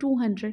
200।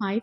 5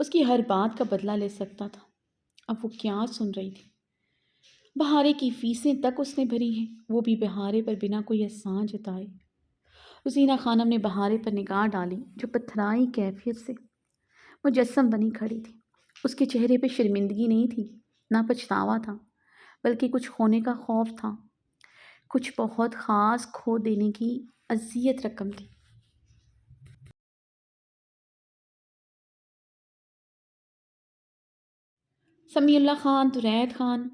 اس کی ہر بات کا بدلہ لے سکتا تھا۔ اب وہ کیا سن رہی تھی؟ بہارے کی فیسیں تک اس نے بھری ہیں، وہ بھی بہارے پر بنا کوئی احسان جتائے۔ حسینہ خانم نے بہارے پر نگاہ ڈالی جو پتھرائی کیفیت سے مجسم بنی کھڑی تھی۔ اس کے چہرے پہ شرمندگی نہیں تھی، نہ پچھتاوا تھا، بلکہ کچھ کھونے کا خوف تھا، کچھ بہت خاص کھو دینے کی اذیت رقم تھی۔ سمیع اللہ خان، درید خان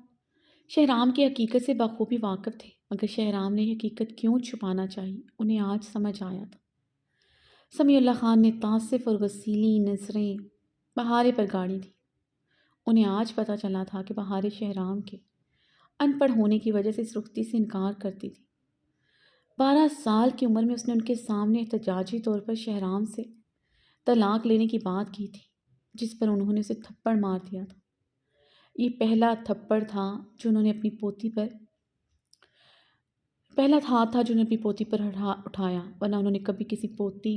شہرام کی حقیقت سے بخوبی واقف تھے، مگر شہرام نے حقیقت کیوں چھپانا چاہی انہیں آج سمجھ آیا تھا۔ سمیع اللہ خان نے تعصب اور غسیلی نظریں بہارے پر گاڑی تھی۔ انہیں آج پتہ چلا تھا کہ بہارے شہرام کے ان پڑھ ہونے کی وجہ سے اس رختی سے انکار کرتی تھی۔ 12 سال کی عمر میں اس نے ان کے سامنے احتجاجی طور پر شہرام سے طلاق لینے کی بات کی تھی، جس پر انہوں نے اسے تھپڑ مار دیا تھا۔ یہ پہلا تھپڑ تھا جو انہوں نے اپنی پوتی پر اٹھایا، ورنہ انہوں نے کبھی کسی پوتی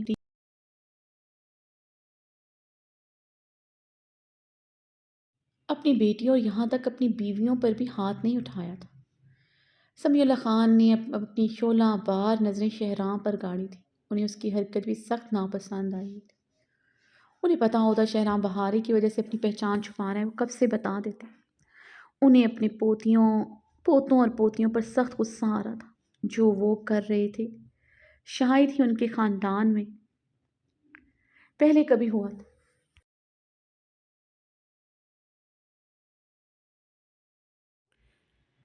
اپنی بیٹیوں اور یہاں تک اپنی بیویوں پر بھی ہاتھ نہیں اٹھایا تھا۔ سمیع اللہ خان نے اپنی شعلہ بار نظریں شہرام پر گاڑی تھی۔ انہیں اس کی حرکت بھی سخت ناپسند آئی تھی۔ انہیں پتہ ہوتا شہرام بہارے کی وجہ سے اپنی پہچان چھپا رہا ہے، وہ کب سے بتا دیتے۔ انہیں اپنے پوتوں اور پوتیوں پر سخت غصہ آ رہا تھا۔ جو وہ کر رہے تھے شاید ہی ان کے خاندان میں پہلے کبھی ہوا تھا۔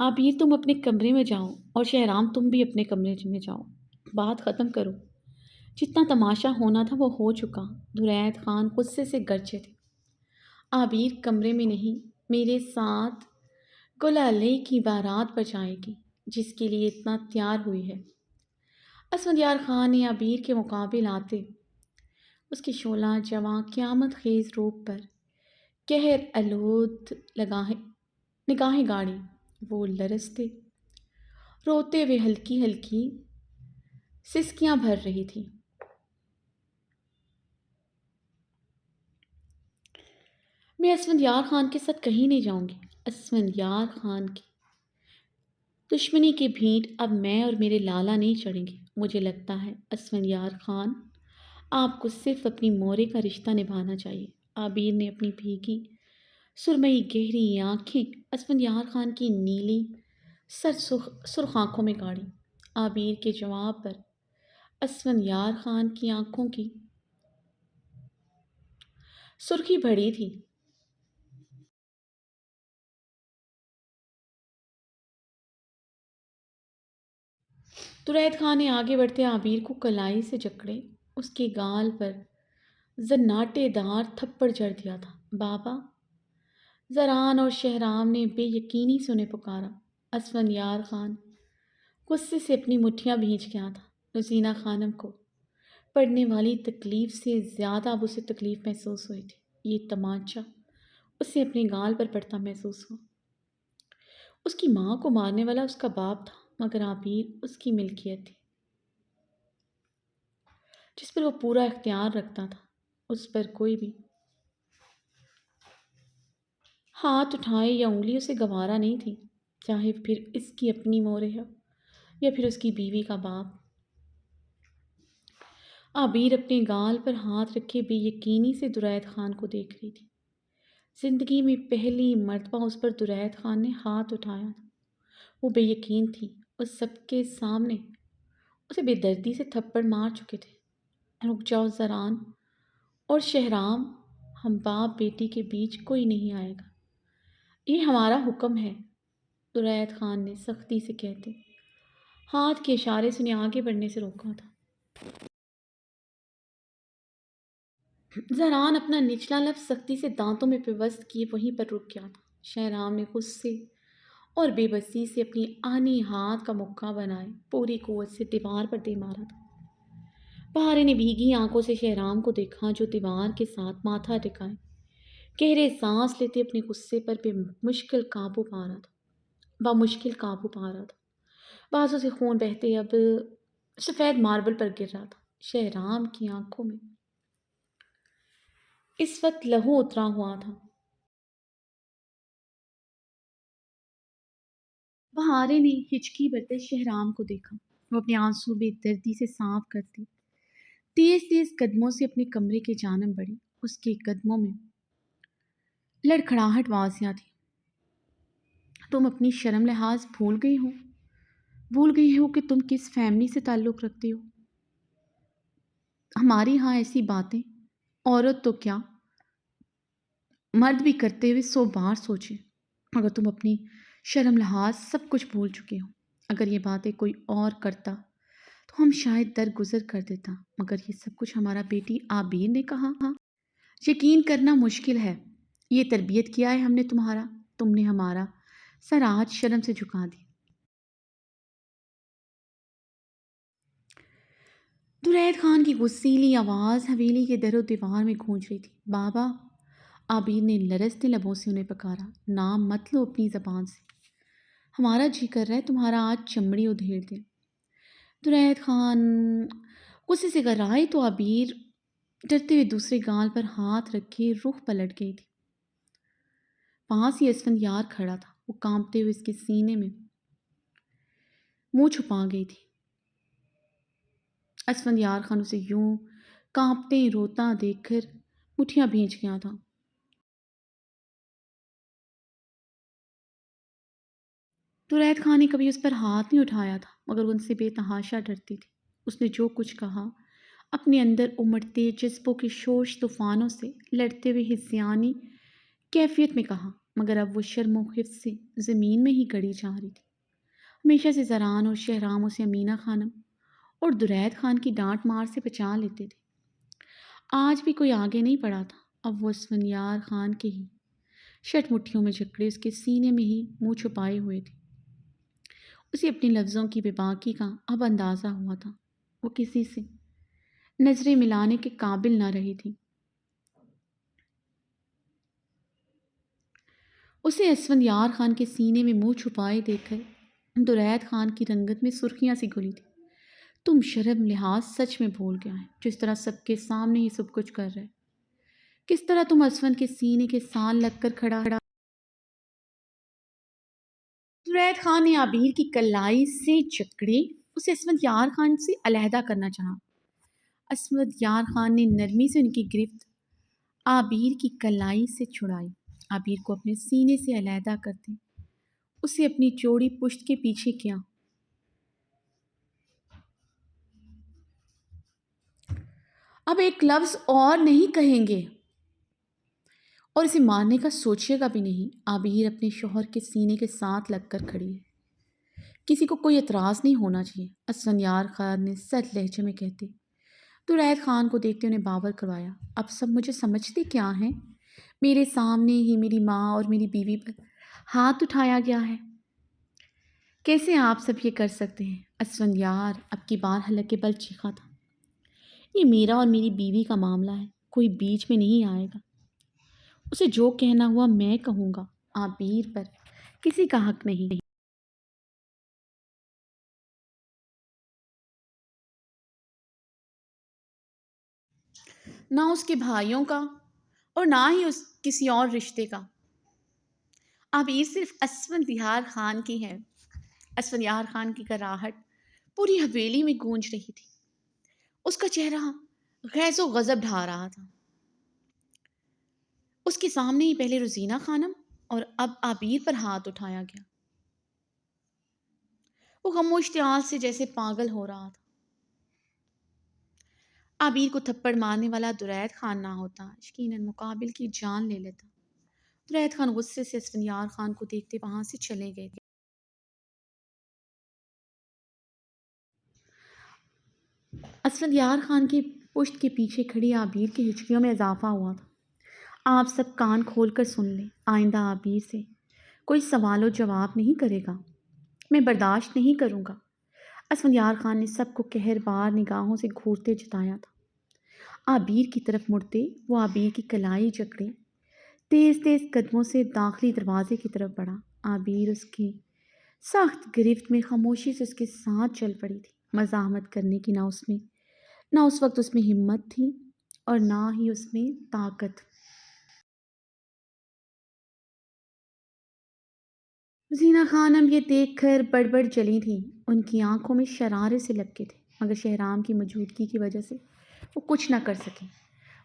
عابیر تم اپنے کمرے میں جاؤ، اور شہرام تم بھی اپنے کمرے میں جاؤ، بات ختم کرو۔ جتنا تماشا ہونا تھا وہ ہو چکا۔ درید خان غصے سے گرجے تھے۔ عابیر کمرے میں نہیں، میرے ساتھ گل علیہ کی بارات پر جائے گی، جس کے لیے اتنا تیار ہوئی ہے۔ اسفندیار خان نے عابیر کے مقابل آتے اس کی شعلہ جواں قیامت خیز روپ پر قہر آلود نگاہیں گاڑی۔ وہ لرزتے روتے ہوئے ہلکی ہلکی سسکیاں بھر رہی تھی۔ میں اسفندیار خان کے ساتھ کہیں نہیں جاؤں گی۔ اسفندیار خان کی دشمنی کی بھینٹ اب میں اور میرے لالا نہیں چڑھیں گے۔ مجھے لگتا ہے اسفندیار خان آپ کو صرف اپنی مورے کا رشتہ نبھانا چاہیے۔ عابیر نے اپنی بھیگی سرمئی گہری آنکھیں اسفندیار خان کی نیلی سرخ آنکھوں میں گاڑی۔ عابیر کے جواب پر اسفندیار خان کی آنکھوں کی سرخی بڑھی تھی۔ درید خان نے آگے بڑھتے عابیر کو کلائی سے جکڑے اس کے گال پر زناٹے دار تھپڑ جڑ دیا تھا۔ بابا! زران اور شہرام نے بے یقینی سے انہیں پکارا۔ اسفندیار خان غصے سے اپنی مٹھیاں بھیج گیا تھا۔ حسینہ خانم کو پڑنے والی تکلیف سے زیادہ اب اسے تکلیف محسوس ہوئی تھی۔ یہ تمانچہ اسے اپنے گال پر پڑتا محسوس ہوا۔ اس کی ماں کو مارنے والا اس کا باپ تھا، مگر عابیر اس کی ملکیت تھی جس پر وہ پورا اختیار رکھتا تھا۔ اس پر کوئی بھی ہاتھ اٹھائے یا انگلی اسے گوارا نہیں تھی، چاہے پھر اس کی اپنی مورے ہو یا پھر اس کی بیوی کا باپ۔ عابیر اپنے گال پر ہاتھ رکھے بے یقینی سے درید خان کو دیکھ رہی تھی۔ زندگی میں پہلی مرتبہ اس پر درید خان نے ہاتھ اٹھایا تھا۔ وہ بے یقین تھی، اس سب کے سامنے اسے بے دردی سے تھپڑ مار چکے تھے۔ رک جاؤ زران اور شہرام، ہم باپ بیٹی کے بیچ کوئی نہیں آئے گا، یہ ہمارا حکم ہے، درید خان نے سختی سے کہتے ہاتھ کے اشارے سے انہیں آگے بڑھنے سے روکا تھا۔ زران اپنا نچلا لفظ سختی سے دانتوں میں پیوست کیے وہیں پر رک گیا تھا۔ شہرام نے غصے اور بے بسی سے اپنی آہنی ہاتھ کا مکہ بنائے پوری قوت سے دیوار پر دے مارا تھا۔ بہارے نے بھیگی آنکھوں سے شہرام کو دیکھا جو دیوار کے ساتھ ماتھا ٹکائے گہرے سانس لیتے اپنے غصے پر بمشکل قابو پا رہا تھا۔ بازوں سے خون بہتے اب سفید ماربل پر گر رہا تھا۔ شہرام کی آنکھوں میں اس وقت لہو اترا ہوا تھا۔ بہارے نے ہچکی برتے شہرام کو دیکھا۔ وہ اپنے آنسو بے دردی سے صاف کرتی تیز تیز قدموں سے اپنے کمرے کے جانب بڑھی۔ اس کے قدموں میں لڑکھڑاہٹ واضح تھی۔ تم اپنی شرم لحاظ بھول گئی ہو کہ تم کس فیملی سے تعلق رکھتے ہو۔ ہماری ہاں ایسی باتیں عورت تو کیا مرد بھی کرتے ہوئے 100 بار سوچے۔ اگر تم اپنی شرم لحاظ سب کچھ بھول چکے ہو، اگر یہ باتیں کوئی اور کرتا تو ہم شاید درگزر کر دیتا، مگر یہ سب کچھ ہمارا بیٹی عابیر نے کہا۔ یقین کرنا مشکل ہے، یہ تربیت کیا ہے ہم نے تمہارا، تم نے ہمارا سر آج شرم سے جھکا دی۔ درید خان کی غسیلی آواز حویلی کے در و دیوار میں گونج رہی تھی۔ بابا! عابیر نے لرزتے لبوں سے انہیں پکارا۔ نام مت لو اپنی زبان سے، ہمارا جی کر رہا ہے تمہارا آج چمڑی ادھیڑ دیں۔ درید خان غصے سے گھرائے تو عابیر ڈرتے ہوئے دوسرے گال پر ہاتھ رکھے رخ پلٹ گئی تھی۔ پاس ہی اسفندیار کھڑا تھا۔ وہ کانپتے ہوئے اس کے سینے میں منہ چھپا گئی تھی۔ اسفندیار خان اسے یوں کانپتے روتا دیکھ کر مٹھیاں بھیج گیا تھا۔ درید خان نے کبھی اس پر ہاتھ نہیں اٹھایا تھا، مگر وہ ان سے بے تحاشا ڈرتی تھی۔ اس نے جو کچھ کہا اپنے اندر امڑتے جذبوں کے شورش طوفانوں سے لڑتے ہوئے ہذیانی کیفیت میں کہا، مگر اب وہ شرم و خفت سے زمین میں ہی گڑی جا رہی تھی۔ ہمیشہ سے زران اور شہرام اسے امینہ خانم اور درید خان کی ڈانٹ مار سے بچا لیتے تھے، آج بھی کوئی آگے نہیں پڑا تھا۔ اب وہ اسفندیار خان کے ہی شٹ مٹھیوں میں جکڑے اس کے سینے میں ہی منہ چھپائے ہوئے تھے۔ اسے اپنے لفظوں کی بے باکی کا اب اندازہ ہوا تھا۔ وہ کسی سے نظریں ملانے کے قابل نہ رہی تھی۔ اسے اسفندیار خان کے سینے میں منہ چھپائے دیکھ کر درید خان کی رنگت میں سرخیاں سی گھلی تھی۔ تم شرم لحاظ سچ میں بھول گیا ہے، جس طرح سب کے سامنے یہ سب کچھ کر رہے، کس طرح تم اسفند کے سینے کے سان لگ کر کھڑا۔ درید خان نے عابیر کی کلائی سے جکڑے اسے اسفندیار خان سے علیحدہ کرنا چاہا۔ اسفندیار خان نے نرمی سے ان کی گرفت عابیر کی کلائی سے چھڑائی۔ عابیر کو اپنے سینے سے علیحدہ کرتے اسے اپنی چوڑی پشت کے پیچھے کیا۔ اب ایک لفظ اور نہیں کہیں گے اور اسے مارنے کا سوچے گا بھی نہیں۔ عابیر اپنے شوہر کے سینے کے ساتھ لگ کر کھڑی ہے، کسی کو کوئی اعتراض نہیں ہونا چاہیے، اسفندیار خان نے سرد لہجے میں کہتے درید خان کو دیکھتے انہیں باور کروایا۔ اب سب مجھے سمجھتے کیا ہیں؟ میرے سامنے ہی میری ماں اور میری بیوی پر ہاتھ اٹھایا گیا ہے، کیسے آپ سب یہ کر سکتے ہیں؟ اسفندیار اب کی بار حلق کے بل چیخا تھا۔ یہ میرا اور میری بیوی کا معاملہ ہے، کوئی بیچ میں نہیں آئے گا۔ اسے جو کہنا ہوا میں کہوں گا، عابیر پر کسی کا حق نہیں۔ نہ اس کے بھائیوں کا اور نہ ہی اس کسی اور رشتے کا۔ عابیر صرف اسفندیار خان کی ہے۔ اسفندیار خان کی کراہٹ پوری حویلی میں گونج رہی تھی۔ اس کا چہرہ غیظ و غضب ڈھا رہا تھا۔ اس کے سامنے ہی پہلے روزینہ خانم اور اب عابیر پر ہاتھ اٹھایا گیا۔ وہ غم و اشتعال سے جیسے پاگل ہو رہا تھا۔ عابیر کو تھپڑ مارنے والا درید خان نہ ہوتا، یقیناً مقابل کی جان لے لیتا۔ درید خان غصے سے اسفندیار خان کو دیکھتے وہاں سے چلے گئے تھے۔ اسفندیار خان کی پشت کے پیچھے کھڑی عابیر کی ہچکیوں میں اضافہ ہوا تھا۔ آپ سب کان کھول کر سن لیں، آئندہ عابیر سے کوئی سوال و جواب نہیں کرے گا، میں برداشت نہیں کروں گا۔ اسفندیار خان نے سب کو قہر بار نگاہوں سے گھورتے جتایا تھا۔ عابیر کی طرف مڑتے وہ عابیر کی کلائی جکڑے تیز تیز قدموں سے داخلی دروازے کی طرف بڑھا۔ عابیر اس کی سخت گرفت میں خاموشی سے اس کے ساتھ چل پڑی تھی۔ مزاحمت کرنے کی نہ اس وقت اس میں ہمت تھی اور نہ ہی اس میں طاقت۔ زینہ خانم یہ دیکھ کر بڑبڑ چلی تھیں، ان کی آنکھوں میں شرارے سے لپکے تھے، مگر شہرام کی موجودگی کی وجہ سے وہ کچھ نہ کر سکیں،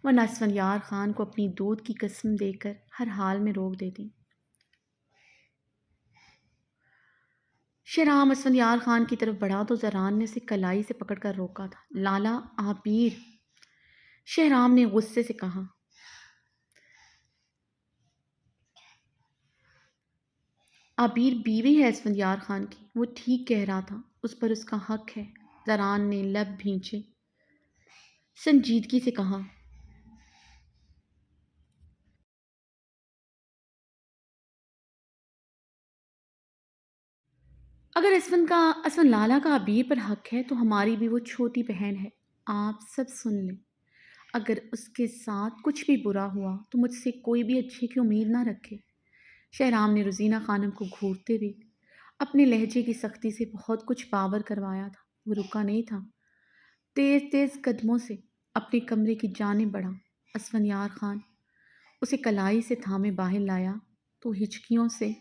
ورنہ اسفندیار خان کو اپنی دودھ کی قسم دے کر ہر حال میں روک دیتی۔ شہرام اسفندیار خان کی طرف بڑھا تو زران نے اسے کلائی سے پکڑ کر روکا تھا۔ لالا عابیر، شہرام نے غصے سے کہا۔ عبیر بیوی ہے اسفندیار خان کی، وہ ٹھیک کہہ رہا تھا، اس پر اس کا حق ہے۔ زران نے لب بھینچے سنجیدگی سے کہا۔ اگر اسفند لالا کا عبیر پر حق ہے تو ہماری بھی وہ چھوٹی بہن ہے، آپ سب سن لیں۔ اگر اس کے ساتھ کچھ بھی برا ہوا تو مجھ سے کوئی بھی اچھے کی امید نہ رکھے۔ شہرام نے روزینہ خانم کو گھورتے ہوئے اپنے لہجے کی سختی سے بہت کچھ باور کروایا تھا۔ وہ رکا نہیں تھا، تیز تیز قدموں سے اپنے کمرے کی جانب بڑھا۔ اسفندیار خان اسے کلائی سے تھامے باہر لایا تو ہچکیوں سے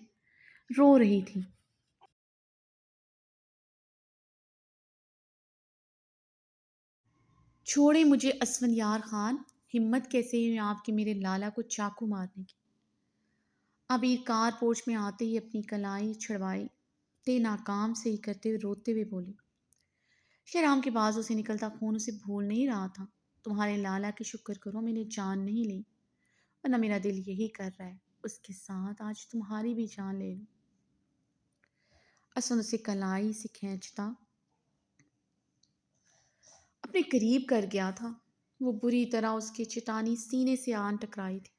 رو رہی تھی۔ چھوڑے مجھے اسفندیار خان، ہمت کیسے ہوئی آپ کی میرے لالا کو چاقو مارنے کی؟ عبیر کار پورچ میں آتے ہی اپنی کلائی چھڑوائی تے ناکام سے ہی کرتے ہوئے روتے ہوئے بولی۔ شہرام کے بازوں سے نکلتا خون اسے بھول نہیں رہا تھا۔ تمہارے لالا کی شکر کرو میں نے جان نہیں لی، ورنہ میرا دل یہی کر رہا ہے اس کے ساتھ آج تمہاری بھی جان لے لوں۔ اسد اسے کلائی سے کھینچتا اپنے قریب کر گیا تھا، وہ بری طرح اس کے چٹانی سینے سے آن ٹکرائی تھی۔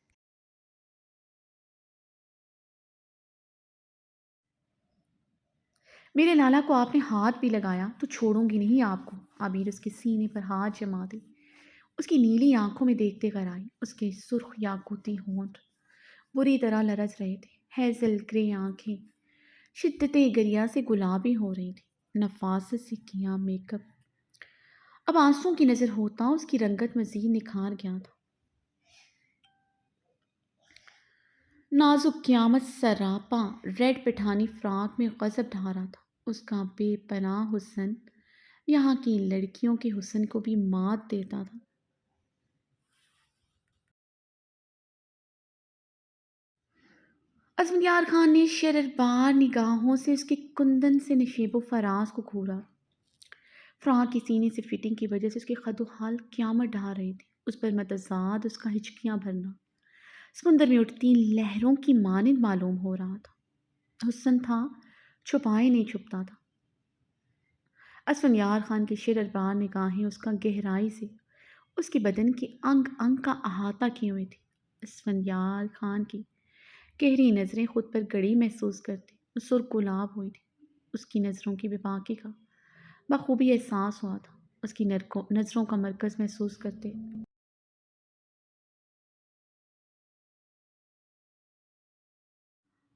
میرے لالا کو آپ نے ہاتھ بھی لگایا تو چھوڑوں گی نہیں آپ کو۔ عبیر اس کے سینے پر ہاتھ جما دی، اس کی نیلی آنکھوں میں دیکھتے کر آئی۔ اس کے سرخ یاقوتی ہونٹ بری طرح لرز رہے تھے، ہیزل گرے آنکھیں شدت گریا سے گلابی ہو رہی تھی، نفاست سے کیا میک اپ اب آنسوں کی نظر ہوتا اس کی رنگت مزید نکھار گیا تھا۔ نازک قیامت سراپا ریڈ پٹھانی فراق میں غضب ڈھا رہا تھا۔ اس کا بے پناہ حسن یہاں کی لڑکیوں کے حسن کو بھی مات دیتا تھا۔ اسفندیار خان نے شرربار نگاہوں سے اس کے کندن سے نشیب و فراز کو گھورا۔ فراق کی سینے سے فٹنگ کی وجہ سے اس کے خد و خال قیامت ڈھا رہی تھی، اس پر متضاد اس کا ہچکیاں بھرنا سمندر میں اٹھتی لہروں کی مانند معلوم ہو رہا تھا۔ حسن تھا، چھپائے نہیں چھپتا تھا۔ اسفندیار خان کی شرربار نگاہیں اس کا گہرائی سے اس کے بدن کے انگ انگ کا احاطہ کیے ہوئے تھی۔ اسفندیار خان کی گہری نظریں خود پر گڑی محسوس کرتی، وہ سرخ ہوئی تھی۔ اس کی نظروں کی بے باکی کا بخوبی احساس ہوا تھا، اس کی نظروں کا مرکز محسوس کرتے۔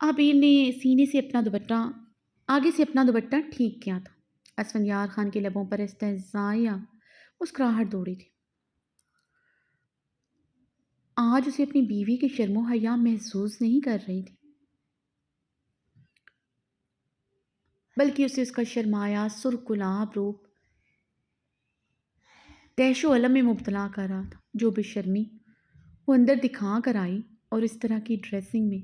عابیر نے سینے سے اپنا دوپٹہ آگے سے اپنا دوپٹہ ٹھیک کیا تھا۔ اسفندیار خان کے لبوں پر استہزائیہ مسکراہٹ دوڑی تھی۔ آج اسے اپنی بیوی کی شرم و حیا محسوس نہیں کر رہی تھی، بلکہ اسے اس کا شرمایا سرخ گلاب روپ دہش و علم میں مبتلا کر رہا تھا۔ جو بے شرمی وہ اندر دکھا کر آئی اور اس طرح کی ڈریسنگ میں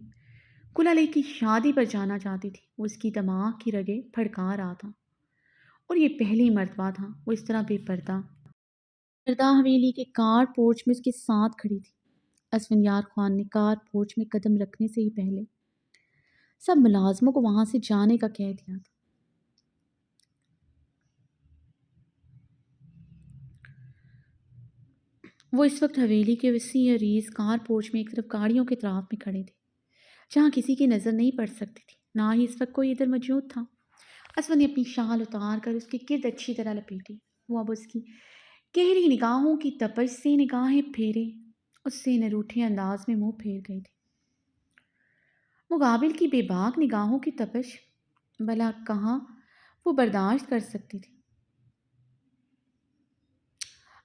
کلالے کی شادی پر جانا چاہتی تھی، وہ اس کی دماغ کی رگیں پھڑکا رہا تھا۔ اور یہ پہلی مرتبہ تھا وہ اس طرح بے پردہ حویلی کے کار پورچ میں اس کے ساتھ کھڑی تھی۔ اسفندیار خان نے کار پورچ میں قدم رکھنے سے ہی پہلے سب ملازموں کو وہاں سے جانے کا کہہ دیا تھا۔ وہ اس وقت حویلی کے وسیع عریض کار پورچ میں ایک طرف گاڑیوں کے اطراف میں کھڑے تھے، جہاں کسی کی نظر نہیں پڑ سکتی تھی، نہ ہی اس وقت کوئی ادھر موجود تھا۔ اسود نے اپنی شال اتار کر اس کے گرد اچھی طرح لپیٹی، وہ اب اس کی گہری نگاہوں کی تپش سے نگاہیں پھیرے اس سے نروٹھے انداز میں منہ پھیر گئی تھی۔ مقابل کی بے باک نگاہوں کی تپش بھلا کہاں وہ برداشت کر سکتی تھی؟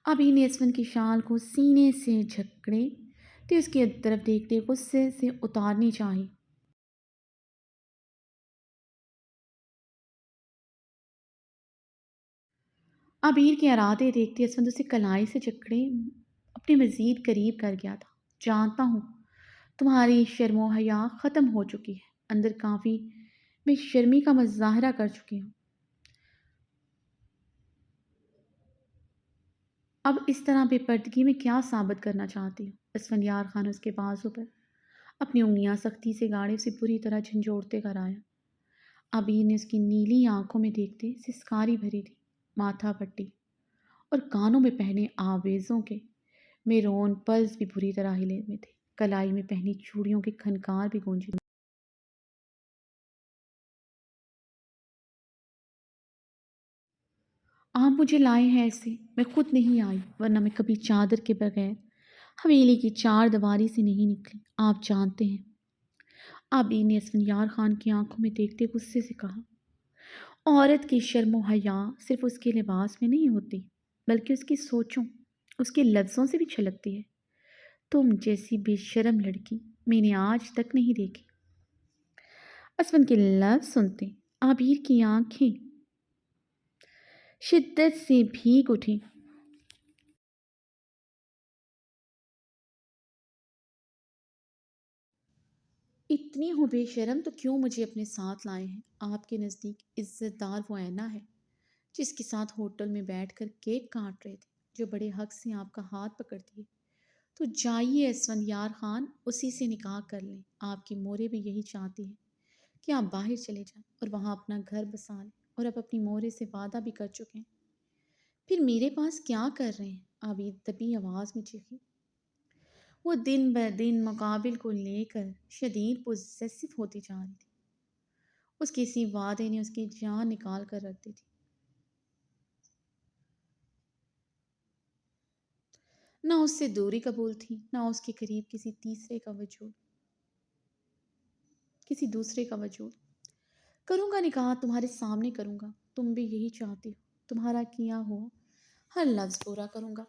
ابھی نے اسفن کی شال کو سینے سے جھکڑے تو اس کی طرف دیکھتے غصے سے اتارنی چاہی۔ عبیر کے ارادے دیکھتے اسفند اسے کلائی سے جکڑے اپنے مزید قریب کر گیا تھا۔ جانتا ہوں تمہاری شرم و حیا ختم ہو چکی ہے، اندر کافی میں شرمی کا مظاہرہ کر چکی ہوں۔ اب اس طرح بے پردگی میں کیا ثابت کرنا چاہتی ہوں؟ اسفندیار خان اس کے بازو پر اپنی انگلیاں سختی سے گاڑے اسے پوری طرح جھنجھوڑتے کر آیا۔ عبیر نے اس کی نیلی آنکھوں میں دیکھتے سسکاری بھری تھی، ماتھا پٹی اور کانوں میں پہنے آویزوں کے میرون پلز بھی بری طرح ہلے ہوئے تھے۔ کلائی میں پہنی چوڑیوں کے کھنکار بھی گونجے تھے۔ آپ مجھے لائے ہیں ایسے، میں خود نہیں آئی، ورنہ میں کبھی چادر کے بغیر حویلی کی چار دیواری سے نہیں نکلی۔ آپ جانتے ہیں، آبی نے اسفندیار خان کی آنکھوں میں دیکھتے غصے سے کہا، عورت کی شرم و حیا صرف اس کے لباس میں نہیں ہوتی، بلکہ اس کی سوچوں، اس کے لفظوں سے بھی چھلکتی ہے۔ تم جیسی بے شرم لڑکی میں نے آج تک نہیں دیکھی۔ اسفند کے لفظ سنتے عبیر کی آنکھیں شدت سے بھیگ اٹھی۔ اتنی ہو بے شرم تو کیوں مجھے اپنے ساتھ لائے ہیں؟ آپ کے نزدیک عزت دار وہ اینا ہے جس کے ساتھ ہوٹل میں بیٹھ کر کیک کاٹ رہے تھے، جو بڑے حق سے آپ کا ہاتھ پکڑتی ہے۔ تو جائیے اسفندیار خان، اسی سے نکاح کر لیں۔ آپ کی مورے بھی یہی چاہتی ہے کہ آپ باہر چلے جائیں اور وہاں اپنا گھر بسا لیں، اور آپ اپنی مورے سے وعدہ بھی کر چکے ہیں۔ پھر میرے پاس کیا کر رہے ہیں؟ عابد دبی آواز میں چیخی۔ وہ دن بہ دن مقابل کو لے کر شدید پوزیسو ہوتی جا رہی تھی۔ اس کے اسی وعدے نے اس کی جان نکال کر رکھ دی تھی۔ نہ اس سے دوری قبول تھی، نہ اس کے قریب کسی دوسرے کا وجود۔ کروں گا نکاح، تمہارے سامنے کروں گا، تم بھی یہی چاہتی ہو، تمہارا کیا ہوا ہر لفظ پورا کروں گا۔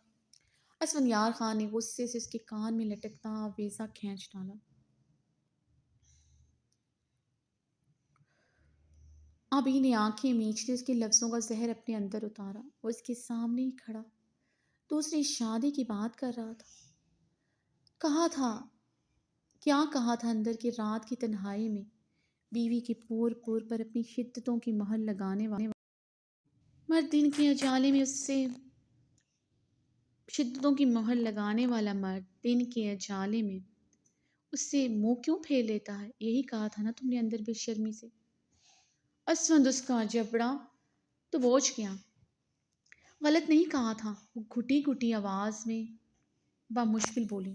اسفندیار خان نے غصے سے اس کے کان میں لٹکتا آویزہ کھینچ ڈالا۔ ابھی نے آنکھیں میچتے اس کے لفظوں کا زہر اپنے اندر اتارا۔ وہ اس کے سامنے ہی کھڑا دوسری شادی کی بات کر رہا تھا۔ کہا تھا، کیا کہا تھا اندر کی رات کی تنہائی میں، بیوی کے پور پور پر اپنی شدتوں کی مہر لگانے والے مرد، دن کے اجالے میں اس سے شدتوں کی مہر لگانے والا مرد دن کے اجالے میں اس سے منہ کیوں پھیر لیتا ہے؟ یہی کہا تھا نا تم نے اندر بے شرمی سے؟ اسفند اس کا جبڑا تو بوجھ گیا۔ غلط نہیں کہا تھا، وہ گھٹی گھٹی آواز میں بامشکل بولی۔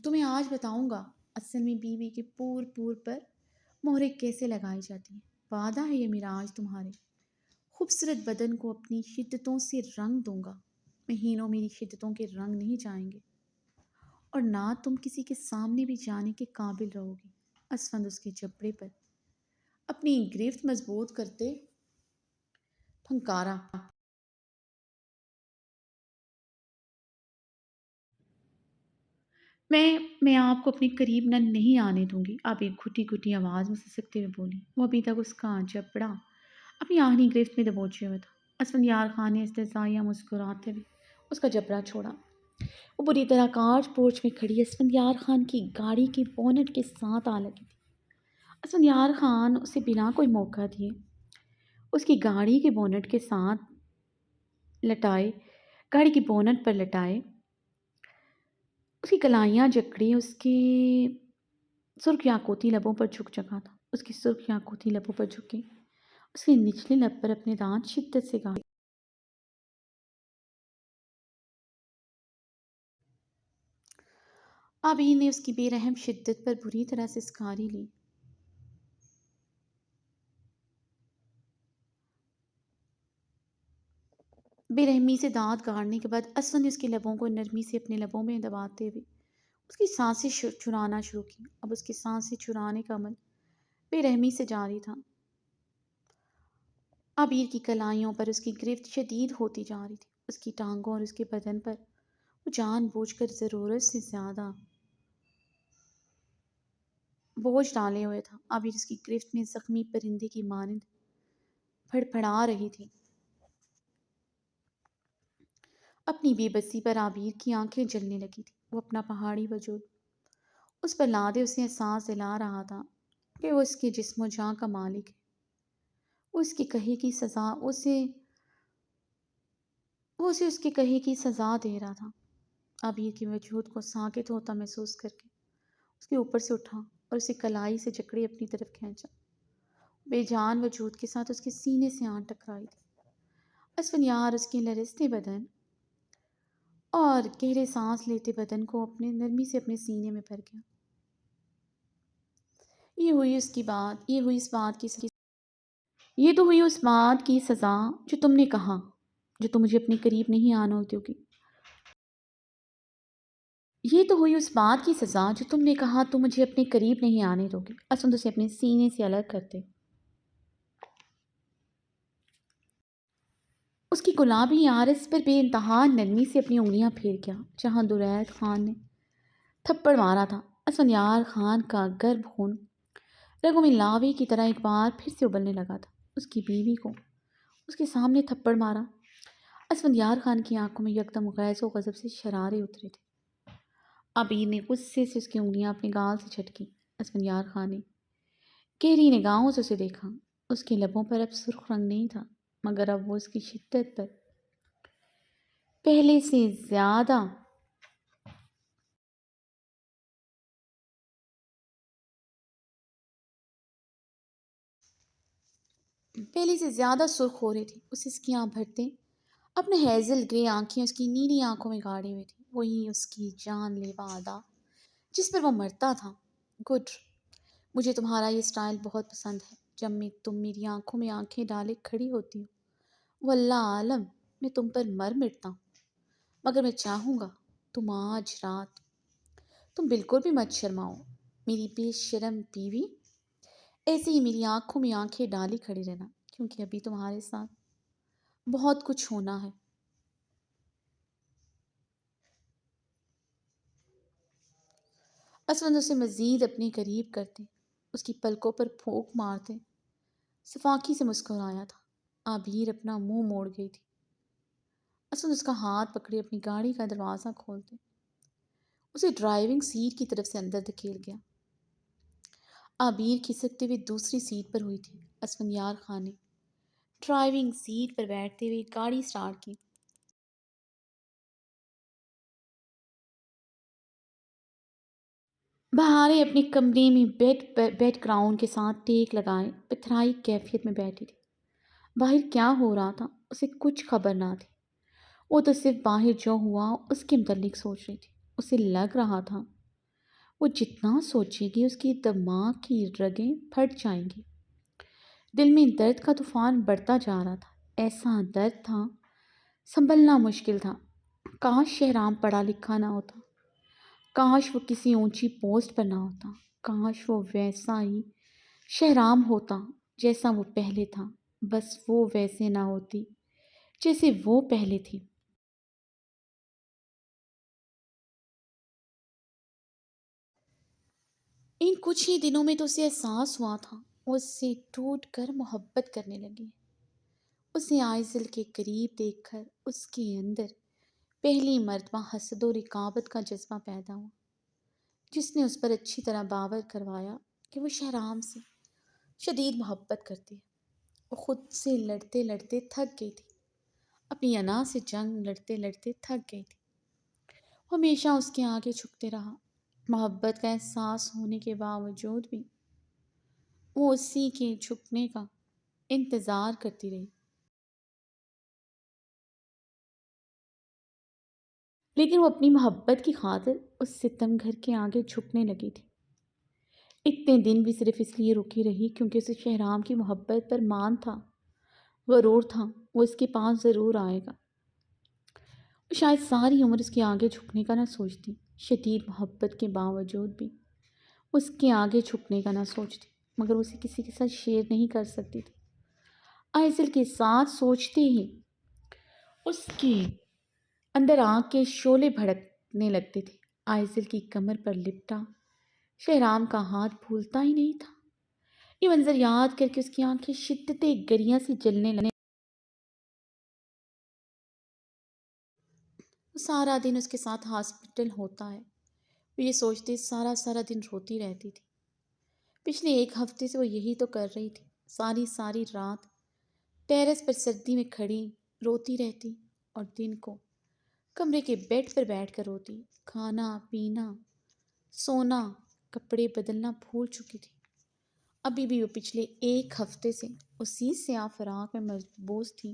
تمہیں آج بتاؤں گا اصل میں بیوی کے پور پور پر مہریں کیسے لگائی جاتی ہیں۔ وعدہ ہے یہ میرا آج تمہارے خوبصورت بدن کو اپنی شدتوں سے رنگ دوں گا۔ مہینوں میری شدتوں کے رنگ نہیں جائیں گے، اور نہ تم کسی کے سامنے بھی جانے کے قابل رہو گی۔ اسفند اس کے جبڑے پر اپنی گرفت مضبوط کرتے پھنکارا۔ میں آپ کو اپنے قریب نہ نہیں آنے دوں گی، آپ ایک گھٹی گھٹی آواز میں سسکتے ہوئے بولی۔ وہ ابھی تک اس کا جبڑا اپنی آخری گرفت میں دبوچے ہوئے تھا۔ اسفندیار خان نے استہزائیہ مسکراتے ہوئے اس کا جبڑا چھوڑا۔ وہ بری طرح کارج پورچ میں کھڑی اسفندیار خان کی گاڑی کے بونٹ کے ساتھ آ لگی تھی۔ اسفندیار خان اسے بنا کوئی موقع دیے اس کی گاڑی کے بونٹ کے ساتھ لٹائے گاڑی کی بونٹ پر لٹائے، اس کی کلائیاں جکڑی اس کے سرخ یاقوتی لبوں پر جھک چکا تھا۔ اس کی سرخ یاقوتی لبوں پر جھکے اس کے نچلے لب پر اپنے دانت شدت سے گاڑے۔ ابھی نے اس کی بے رحم شدت پر بری طرح سے سکاری لی۔ بے رحمی سے دانت گاڑنے کے بعد اسفند نے اس کے لبوں کو نرمی سے اپنے لبوں میں دباتے ہوئے اس کی سانسیں چرانا شروع کی۔ اب اس کی سانسیں چرانے کا عمل بے رحمی سے جاری تھا۔ عبیر کی کلائیوں پر اس کی گرفت شدید ہوتی جا رہی تھی۔ اس کی ٹانگوں اور اس کے بدن پر وہ جان بوجھ کر ضرورت سے زیادہ بوجھ ڈالے ہوئے تھا۔ عابر اس کی گرفت میں زخمی پرندے کی مانند پھڑ پھڑا رہی تھی۔ اپنی بے بسی پر عابر کی آنکھیں جلنے لگی تھی۔ وہ اپنا پہاڑی وجود اس پر لادے اسے احساس دلا رہا تھا کہ وہ اس کے جسم و جاں کا مالک ہے۔ وہ اس کی کہے کی سزا وہ اسے اس کے کہے کی سزا دے رہا تھا۔ عابر کے وجود کو ساکت ہوتا محسوس کر کے اس کے اوپر سے اٹھا اور اسے کلائی سے جکڑے اپنی طرف کھینچا۔ بے جان وجود کے ساتھ اس کے سینے سے آن ٹکرائی تھی۔ اسفندیار اس کے لرزتے بدن اور گہرے سانس لیتے بدن کو اپنے نرمی سے اپنے سینے میں بھر گیا۔ یہ تو ہوئی اس بات کی سزا جو تم نے کہا، جو تم مجھے اپنے قریب نہیں آنے دو گی۔ یہ تو ہوئی اس بات کی سزا جو تم نے کہا تم مجھے اپنے قریب نہیں آنے دو گی۔ اسفند اسے اپنے سینے سے الگ کرتے اس کی گلابی عارض پر بے انتہا نرمی سے اپنی انگلیاں پھیر گیا جہاں درید خان نے تھپڑ مارا تھا۔ اسفندیار خان کا گرم خون رگوں میں لاوے کی طرح ایک بار پھر سے ابلنے لگا تھا۔ اس کی بیوی کو اس کے سامنے تھپڑ مارا۔ اسفندیار خان کی آنکھوں میں یکدم غیظ و غضب سے شرارے اترے تھے۔ عابر نے غصے سے اس کی انگلیاں اپنے گال سے جھٹکی۔ اسفندیار خان نے گہری نگاہوں سے اسے دیکھا۔ اس کے لبوں پر اب سرخ رنگ نہیں تھا، مگر اب وہ اس کی شدت پر پہلے سے زیادہ سرخ ہو رہی تھی۔ اسے اس کی آنکھ بھرتے اپنے ہیزل گرے آنکھیں اس کی نیلی آنکھوں میں گاڑے ہوئے تھی۔ وہی اس کی جان لیوا ادا جس پر وہ مرتا تھا۔ گڈ، مجھے تمہارا یہ سٹائل بہت پسند ہے۔ جب تم میری آنکھوں میں آنکھیں ڈالے کھڑی ہوتی ہو، واللہ عالم میں تم پر مر مٹتا ہوں، مگر میں چاہوں گا تم آج رات تم بالکل بھی مت شرماؤ میری بے شرم بیوی، ایسے ہی میری آنکھوں میں آنکھیں ڈالی کھڑی رہنا، کیونکہ ابھی تمہارے ساتھ بہت کچھ ہونا ہے۔ اسفند اسے مزید اپنے قریب کرتے اس کی پلکوں پر پھونک مارتے سفاکی سے مسکرایا تھا۔ عابر اپنا منہ موڑ گئی تھی۔ اسفند اس کا ہاتھ پکڑے اپنی گاڑی کا دروازہ کھولتے اسے ڈرائیونگ سیٹ کی طرف سے اندر دھکیل گیا۔ عابر کھسکتے ہوئے دوسری سیٹ پر ہوئی تھی۔ اسفندیار خان نے ڈرائیونگ سیٹ پر بیٹھتے ہوئے گاڑی سٹارٹ کی۔ بہاریں اپنے کمرے میں بیڈ گراؤنڈ کے ساتھ ٹیک لگائے پتھرائی کیفیت میں بیٹھی تھی۔ باہر کیا ہو رہا تھا اسے کچھ خبر نہ تھی۔ وہ تو صرف باہر جو ہوا اس کے متعلق سوچ رہی تھی۔ اسے لگ رہا تھا وہ جتنا سوچے گی اس کی دماغ کی رگیں پھٹ جائیں گی۔ دل میں درد کا طوفان بڑھتا جا رہا تھا۔ ایسا درد تھا سنبھلنا مشکل تھا۔ کاش شہرام پڑھا لکھا نہ ہوتا، کاش وہ کسی اونچی پوسٹ پر نہ ہوتا، کاش وہ ویسا ہی شہرام ہوتا جیسا وہ پہلے تھا، بس وہ ویسے نہ ہوتی جیسے وہ پہلے تھی۔ ان کچھ ہی دنوں میں تو اسے احساس ہوا تھا وہ اس سے ٹوٹ کر محبت کرنے لگی۔ اسے عائزل کے قریب دیکھ کر اس کے اندر پہلی مرتبہ حسد و رقابت کا جذبہ پیدا ہوا، جس نے اس پر اچھی طرح باور کروایا کہ وہ شہرام سے شدید محبت کرتی ہے۔ وہ خود سے لڑتے لڑتے تھک گئی تھی، اپنی انا سے جنگ لڑتے لڑتے تھک گئی تھی۔ وہ ہمیشہ اس کے آگے جھکتے رہا، محبت کا احساس ہونے کے باوجود بھی وہ اسی کے جھکنے کا انتظار کرتی رہی۔ لیکن وہ اپنی محبت کی خاطر اس ستم گھر کے آگے جھکنے لگی تھی۔ اتنے دن بھی صرف اس لیے رکی رہی کیونکہ اسے شہرام کی محبت پر مان تھا، غرور تھا، وہ اس کے پاس ضرور آئے گا۔ وہ شاید ساری عمر اس کے آگے جھکنے کا نہ سوچتی، شدید محبت کے باوجود بھی اس کے آگے جھکنے کا نہ سوچتی، مگر اسے کسی کے ساتھ شیئر نہیں کر سکتی تھی۔ عائزل کے ساتھ سوچتے ہی اس کے اندر آنکھ کے شعلے بھڑکنے لگتے تھے۔ آئزل کی کمر پر لپٹا شہرام کا ہاتھ بھولتا ہی نہیں تھا۔ یہ منظر یاد کر کے اس کی آنکھیں شدت گریاں سے جلنے لگیں۔ وہ سارا دن اس کے ساتھ ہاسپٹل ہوتا ہے۔ وہ یہ سوچتے سارا سارا دن روتی رہتی تھی۔ پچھلے ایک ہفتے سے وہ یہی تو کر رہی تھی، ساری ساری رات ٹیرس پر سردی میں کھڑی روتی رہتی، اور دن کو کمرے کے بیڈ پر بیٹھ کر روتی، کھانا پینا سونا کپڑے بدلنا بھول چکی تھی۔ ابھی بھی وہ پچھلے ایک ہفتے سے اسی سیاہ فراق میں ملبوس تھی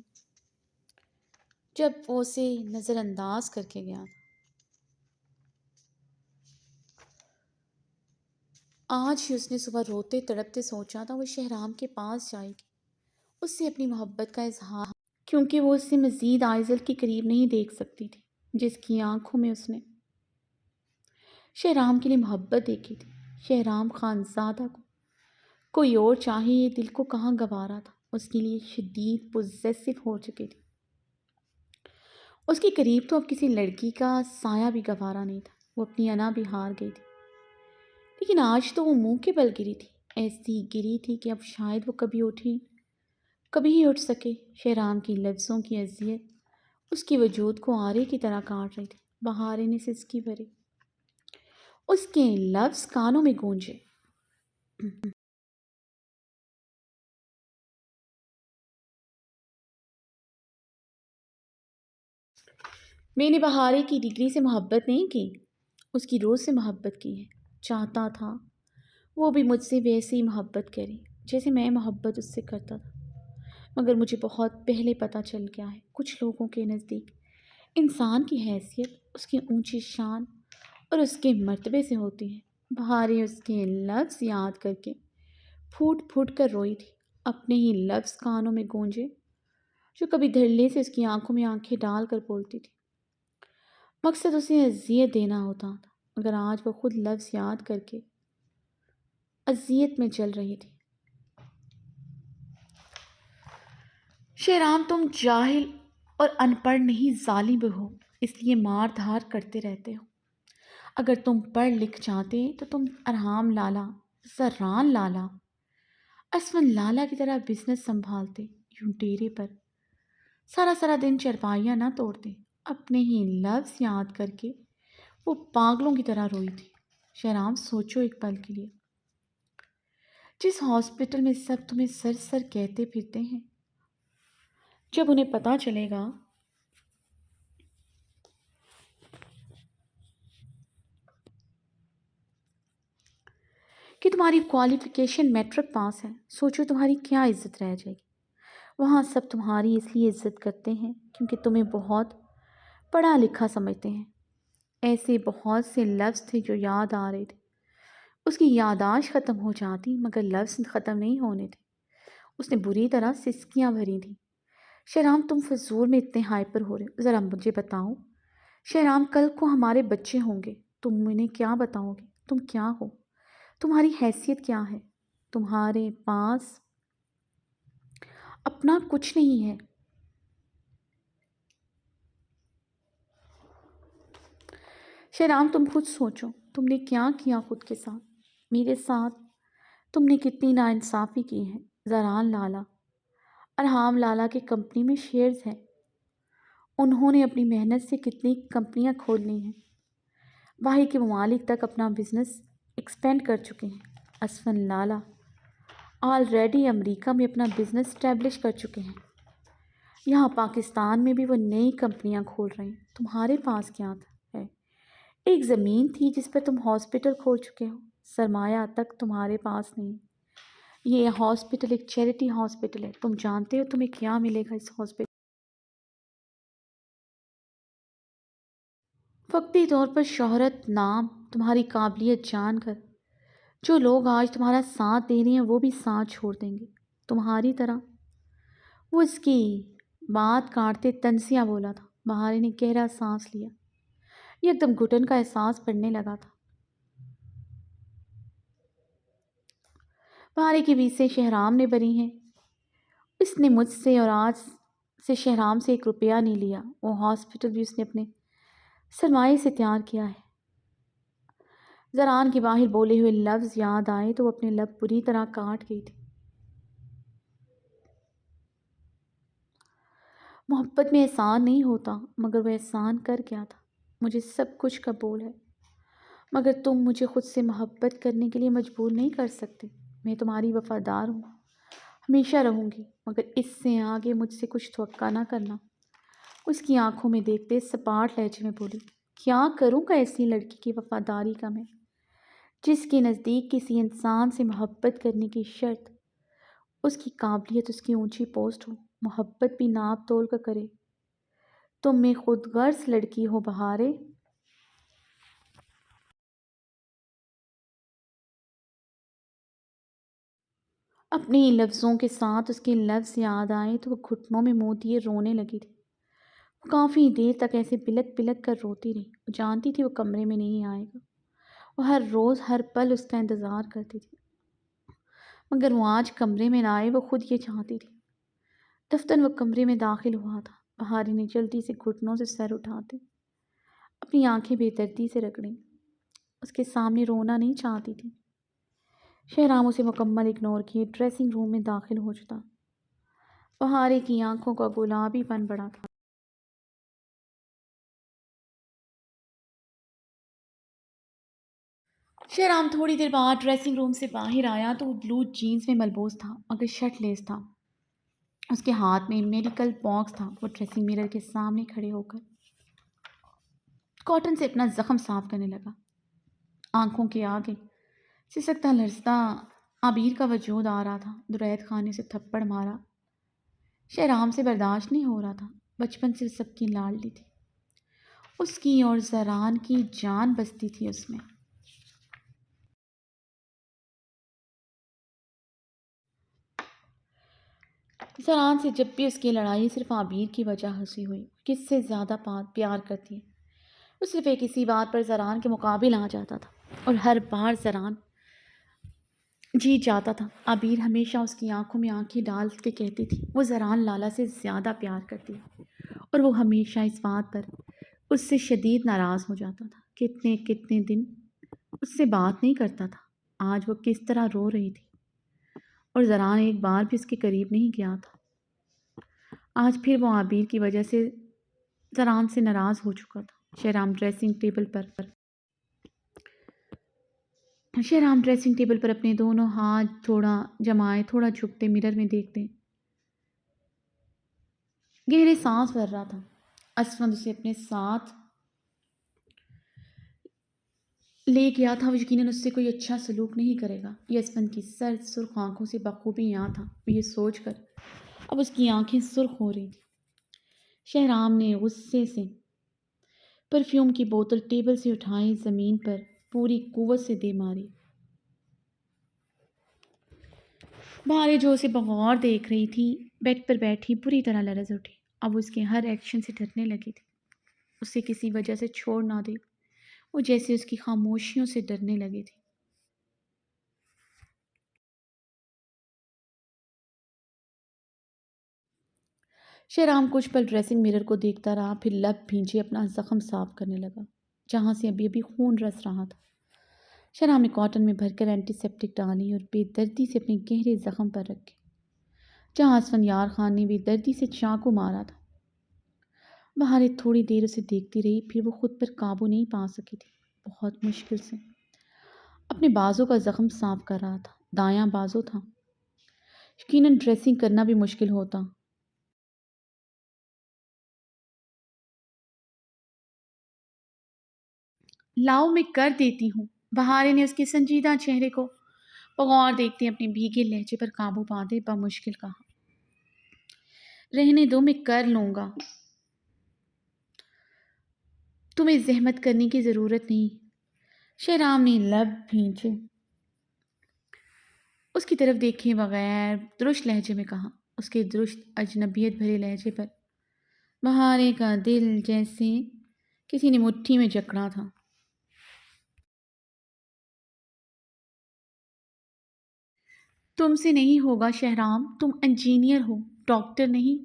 جب وہ اسے نظر انداز کر کے گیا تھا۔ آج ہی اس نے صبح روتے تڑپتے سوچا تھا وہ شہرام کے پاس جائے گی، اس سے اپنی محبت کا اظہار، کیونکہ وہ اس سے مزید آئزل کے قریب نہیں دیکھ سکتی تھی جس کی آنکھوں میں اس نے شہرام کے لیے محبت دیکھی تھی۔ شہرام خانزادہ کو کوئی اور چاہے یہ دل کو کہاں گوارا تھا، اس کے لیے شدید پوزیسو ہو چکی تھی۔ اس کے قریب تو اب کسی لڑکی کا سایہ بھی گوارا نہیں تھا، وہ اپنی انا بھی ہار گئی تھی۔ لیکن آج تو وہ منہ کے بل گری تھی، ایسی گری تھی کہ اب شاید وہ کبھی ہی اٹھ سکے۔ شہرام کی لفظوں کی اذیت اس کے وجود کو آرے کی طرح کاٹ رہی تھی۔ بہاریں نے سسکی بھری، اس کے لفظ کانوں میں گونجے۔ میں نے بہارے کی ڈگری سے محبت نہیں کی، اس کی روح سے محبت کی ہے۔ چاہتا تھا وہ بھی مجھ سے ویسے ہی محبت کرے جیسے میں محبت اس سے کرتا تھا، مگر مجھے بہت پہلے پتہ چل گیا ہے کچھ لوگوں کے نزدیک انسان کی حیثیت اس کی اونچی شان اور اس کے مرتبے سے ہوتی ہے۔ بہاریں اس کے لفظ یاد کر کے پھوٹ پھوٹ کر روئی تھی، اپنے ہی لفظ کانوں میں گونجے جو کبھی دھڑلے سے اس کی آنکھوں میں آنکھیں ڈال کر بولتی تھی۔ مقصد اسے اذیت دینا ہوتا تھا، مگر آج وہ خود لفظ یاد کر کے اذیت میں جل رہی تھی۔ شہرام تم جاہل اور ان پڑھ نہیں ظالم ہو، اس لیے مار دھار کرتے رہتے ہو۔ اگر تم پڑھ لکھ جاتے تو تم ارحام لالا، زران لالا، اسفن لالا کی طرح بزنس سنبھالتے، یوں ڈیرے پر سارا سارا دن چرپائیاں نہ توڑتے۔ اپنے ہی لفظ یاد کر کے وہ پاگلوں کی طرح روئی تھی۔ شہرام سوچو ایک پل کے لیے، جس ہاسپٹل میں سب تمہیں سر سر کہتے پھرتے ہیں، جب انہیں پتہ چلے گا کہ تمہاری کوالیفیکیشن میٹرک پاس ہے، سوچو تمہاری کیا عزت رہ جائے گی۔ وہاں سب تمہاری اس لیے عزت کرتے ہیں کیونکہ تمہیں بہت پڑھا لکھا سمجھتے ہیں۔ ایسے بہت سے لفظ تھے جو یاد آ رہے تھے۔ اس کی یادداشت ختم ہو جاتی مگر لفظ ختم نہیں ہونے تھے۔ اس نے بری طرح سسکیاں بھری تھیں۔ شہرام تم فضول میں اتنے ہائپر ہو رہے ہو، ذرا مجھے بتاؤ۔ شہرام کل کو ہمارے بچے ہوں گے، تم انہیں کیا بتاؤ گے؟ تم کیا ہو؟ تمہاری حیثیت کیا ہے؟ تمہارے پاس اپنا کچھ نہیں ہے۔ شہرام تم خود سوچو، تم نے کیا کیا خود کے ساتھ، میرے ساتھ تم نے کتنی ناانصافی کی ہے۔ زران لالا، ارحام لالا کے کمپنی میں شیئرز ہیں، انہوں نے اپنی محنت سے کتنی کمپنیاں کھول لی ہیں، باہر کے ممالک تک اپنا بزنس ایکسپینڈ کر چکے ہیں۔ اسفن لالا آلریڈی امریکہ میں اپنا بزنس اسٹیبلش کر چکے ہیں، یہاں پاکستان میں بھی وہ نئی کمپنیاں کھول رہے ہیں۔ تمہارے پاس کیا ہے؟ ایک زمین تھی جس پر تم ہاسپٹل کھول چکے ہو، سرمایہ تک تمہارے پاس نہیں۔ یہ ہاسپٹل ایک چیریٹی ہاسپٹل ہے، تم جانتے ہو تمہیں کیا ملے گا اس ہاسپٹل؟ وقتی طور پر شہرت، نام، تمہاری قابلیت جان کر جو لوگ آج تمہارا ساتھ دے رہے ہیں وہ بھی ساتھ چھوڑ دیں گے تمہاری طرح۔ وہ اس کی بات کاٹتے تنزیہ بولا تھا۔ بہاریں نے گہرا سانس لیا، ایک دم گھٹن کا احساس پڑنے لگا تھا۔ بہاریں کی بیسیں شہرام نے بری ہیں، اس نے مجھ سے اور آج سے شہرام سے 1 روپیہ نہیں لیا۔ وہ ہاسپٹل بھی اس نے اپنے سرمایہ سے تیار کیا ہے۔ زران کے باہر بولے ہوئے لفظ یاد آئے تو وہ اپنے لب بری طرح کاٹ گئی تھی۔ محبت میں احسان نہیں ہوتا، مگر وہ احسان کر گیا تھا۔ مجھے سب کچھ قبول ہے، مگر تم مجھے خود سے محبت کرنے کے لیے مجبور نہیں کر سکتے۔ میں تمہاری وفادار ہوں، ہمیشہ رہوں گی، مگر اس سے آگے مجھ سے کچھ توقع نہ کرنا۔ اس کی آنکھوں میں دیکھتے سپاٹ لہجے میں بولی، کیا کروں گا ایسی لڑکی کی وفاداری کا میں، جس کے نزدیک کسی انسان سے محبت کرنے کی شرط اس کی قابلیت، اس کی اونچی پوسٹ ہو۔ محبت بھی ناپ تول کر کرے۔ تم میں خود غرض لڑکی ہو بہارے۔ اپنے ہی لفظوں کے ساتھ اس کے لفظ یاد آئے تو وہ گھٹنوں میں منہ دیے رونے لگی تھی۔ وہ کافی دیر تک ایسے بلک بلک کر روتی رہی۔ وہ جانتی تھی وہ کمرے میں نہیں آئے گا۔ وہ ہر روز ہر پل اس کا انتظار کرتی تھی، مگر وہ آج کمرے میں نہ آئے، وہ خود یہ چاہتی تھی۔ دفتر وہ کمرے میں داخل ہوا تھا۔ بہاری نے جلدی سے گھٹنوں سے سر اٹھاتے اپنی آنکھیں بے دردی سے رگڑیں۔ اس کے سامنے رونا نہیں چاہتی تھی۔ شہرام اسے مکمل اگنور کیے ڈریسنگ روم میں داخل ہو چکا۔ بہارے کی آنکھوں کا گلابی پن بڑا تھا۔ شہرام تھوڑی دیر بعد ڈریسنگ روم سے باہر آیا تو وہ بلو جینز میں ملبوس تھا، مگر شرٹ لیس تھا۔ اس کے ہاتھ میں میڈیکل باکس تھا۔ وہ ڈریسنگ میرر کے سامنے کھڑے ہو کر کاٹن سے اپنا زخم صاف کرنے لگا۔ آنکھوں کے آگے سسکتا لرزتا عبیر کا وجود آ رہا تھا۔ درید خان نے اسے تھپڑ مارا۔ شہرام سے برداشت نہیں ہو رہا تھا۔ بچپن سے سب کی لاڈلی تھی، اس کی اور زران کی جان بستی تھی اس میں۔ زران سے جب بھی اس کی لڑائی صرف عبیر کی وجہ سے ہوئی۔ کس سے زیادہ پیار کرتی ہے، وہ صرف ایک اسی بات پر زران کے مقابل آ جاتا تھا، اور ہر بار زران جیت جاتا تھا۔ عبیر ہمیشہ اس کی آنکھوں میں آنکھیں ڈال کے کہتی تھی وہ زران لالا سے زیادہ پیار کرتی ہے، اور وہ ہمیشہ اس بات پر اس سے شدید ناراض ہو جاتا تھا۔ کتنے کتنے دن اس سے بات نہیں کرتا تھا۔ آج وہ کس طرح رو رہی تھی، اور زران ایک بار بھی اس کے قریب نہیں گیا تھا۔ آج پھر وہ عبیر کی وجہ سے زران سے ناراض ہو چکا تھا۔ شہرام ڈریسنگ ٹیبل پر اپنے دونوں ہاتھ تھوڑا جمائے، تھوڑا جھکتے مرر میں دیکھتے گہرے سانس بھر رہا تھا۔ اسفند اسے اپنے ساتھ لے گیا تھا۔ وہ یقیناً اس سے کوئی اچھا سلوک نہیں کرے گا۔ یہ اسفند کی سرد سرخ آنکھوں سے بخوبی یہاں تھا۔ وہ یہ سوچ کر اب اس کی آنکھیں سرخ ہو رہی تھی۔ شہرام نے غصے سے پرفیوم کی بوتل ٹیبل سے اٹھائی، زمین پر پوری قوت سے دے ماری۔ بہارے جو اسے بغور دیکھ رہی تھی، بیڈ پر بیٹھی بری طرح لرز اٹھی۔ اب اس کے ہر ایکشن سے ڈرنے لگی تھی۔ اسے کسی وجہ سے چھوڑ نہ دے، وہ جیسے اس کی خاموشیوں سے ڈرنے لگی تھی۔ شہرام کچھ پل ڈریسنگ مرر کو دیکھتا رہا، پھر لب بھینچے اپنا زخم صاف کرنے لگا، جہاں سے ابھی ابھی خون رس رہا تھا۔ شہرام نے کاٹن میں بھر کر اینٹی سیپٹک ڈالی اور بے دردی سے اپنے گہرے زخم پر رکھے، جہاں اسفند یار خان نے بے دردی سے چاقو مارا تھا۔ بہارے تھوڑی دیر اسے دیکھتی رہی، پھر وہ خود پر قابو نہیں پا سکی تھی۔ بہت مشکل سے اپنے بازو کا زخم صاف کر رہا تھا۔ دایاں بازو تھا۔ یقیناً ڈریسنگ کرنا بھی مشکل ہوتا۔ لاؤ میں کر دیتی ہوں۔ بہارے نے اس کے سنجیدہ چہرے کو بغور دیکھتے اپنے بھیگے لہجے پر قابو پاتے بمشکل کہا، رہنے دو، میں کر لوں گا، تمہیں زحمت کرنے کی ضرورت نہیں۔ شہرام نے لب بھینچے اس کی طرف دیکھے بغیر درشت لہجے میں کہا، اس کے درشت اجنبیت بھرے لہجے پر بہارے کا دل جیسے کسی نے مٹھی میں جکڑا تھا۔ تم سے نہیں ہوگا شہرام، تم انجینئر ہو، ڈاکٹر نہیں۔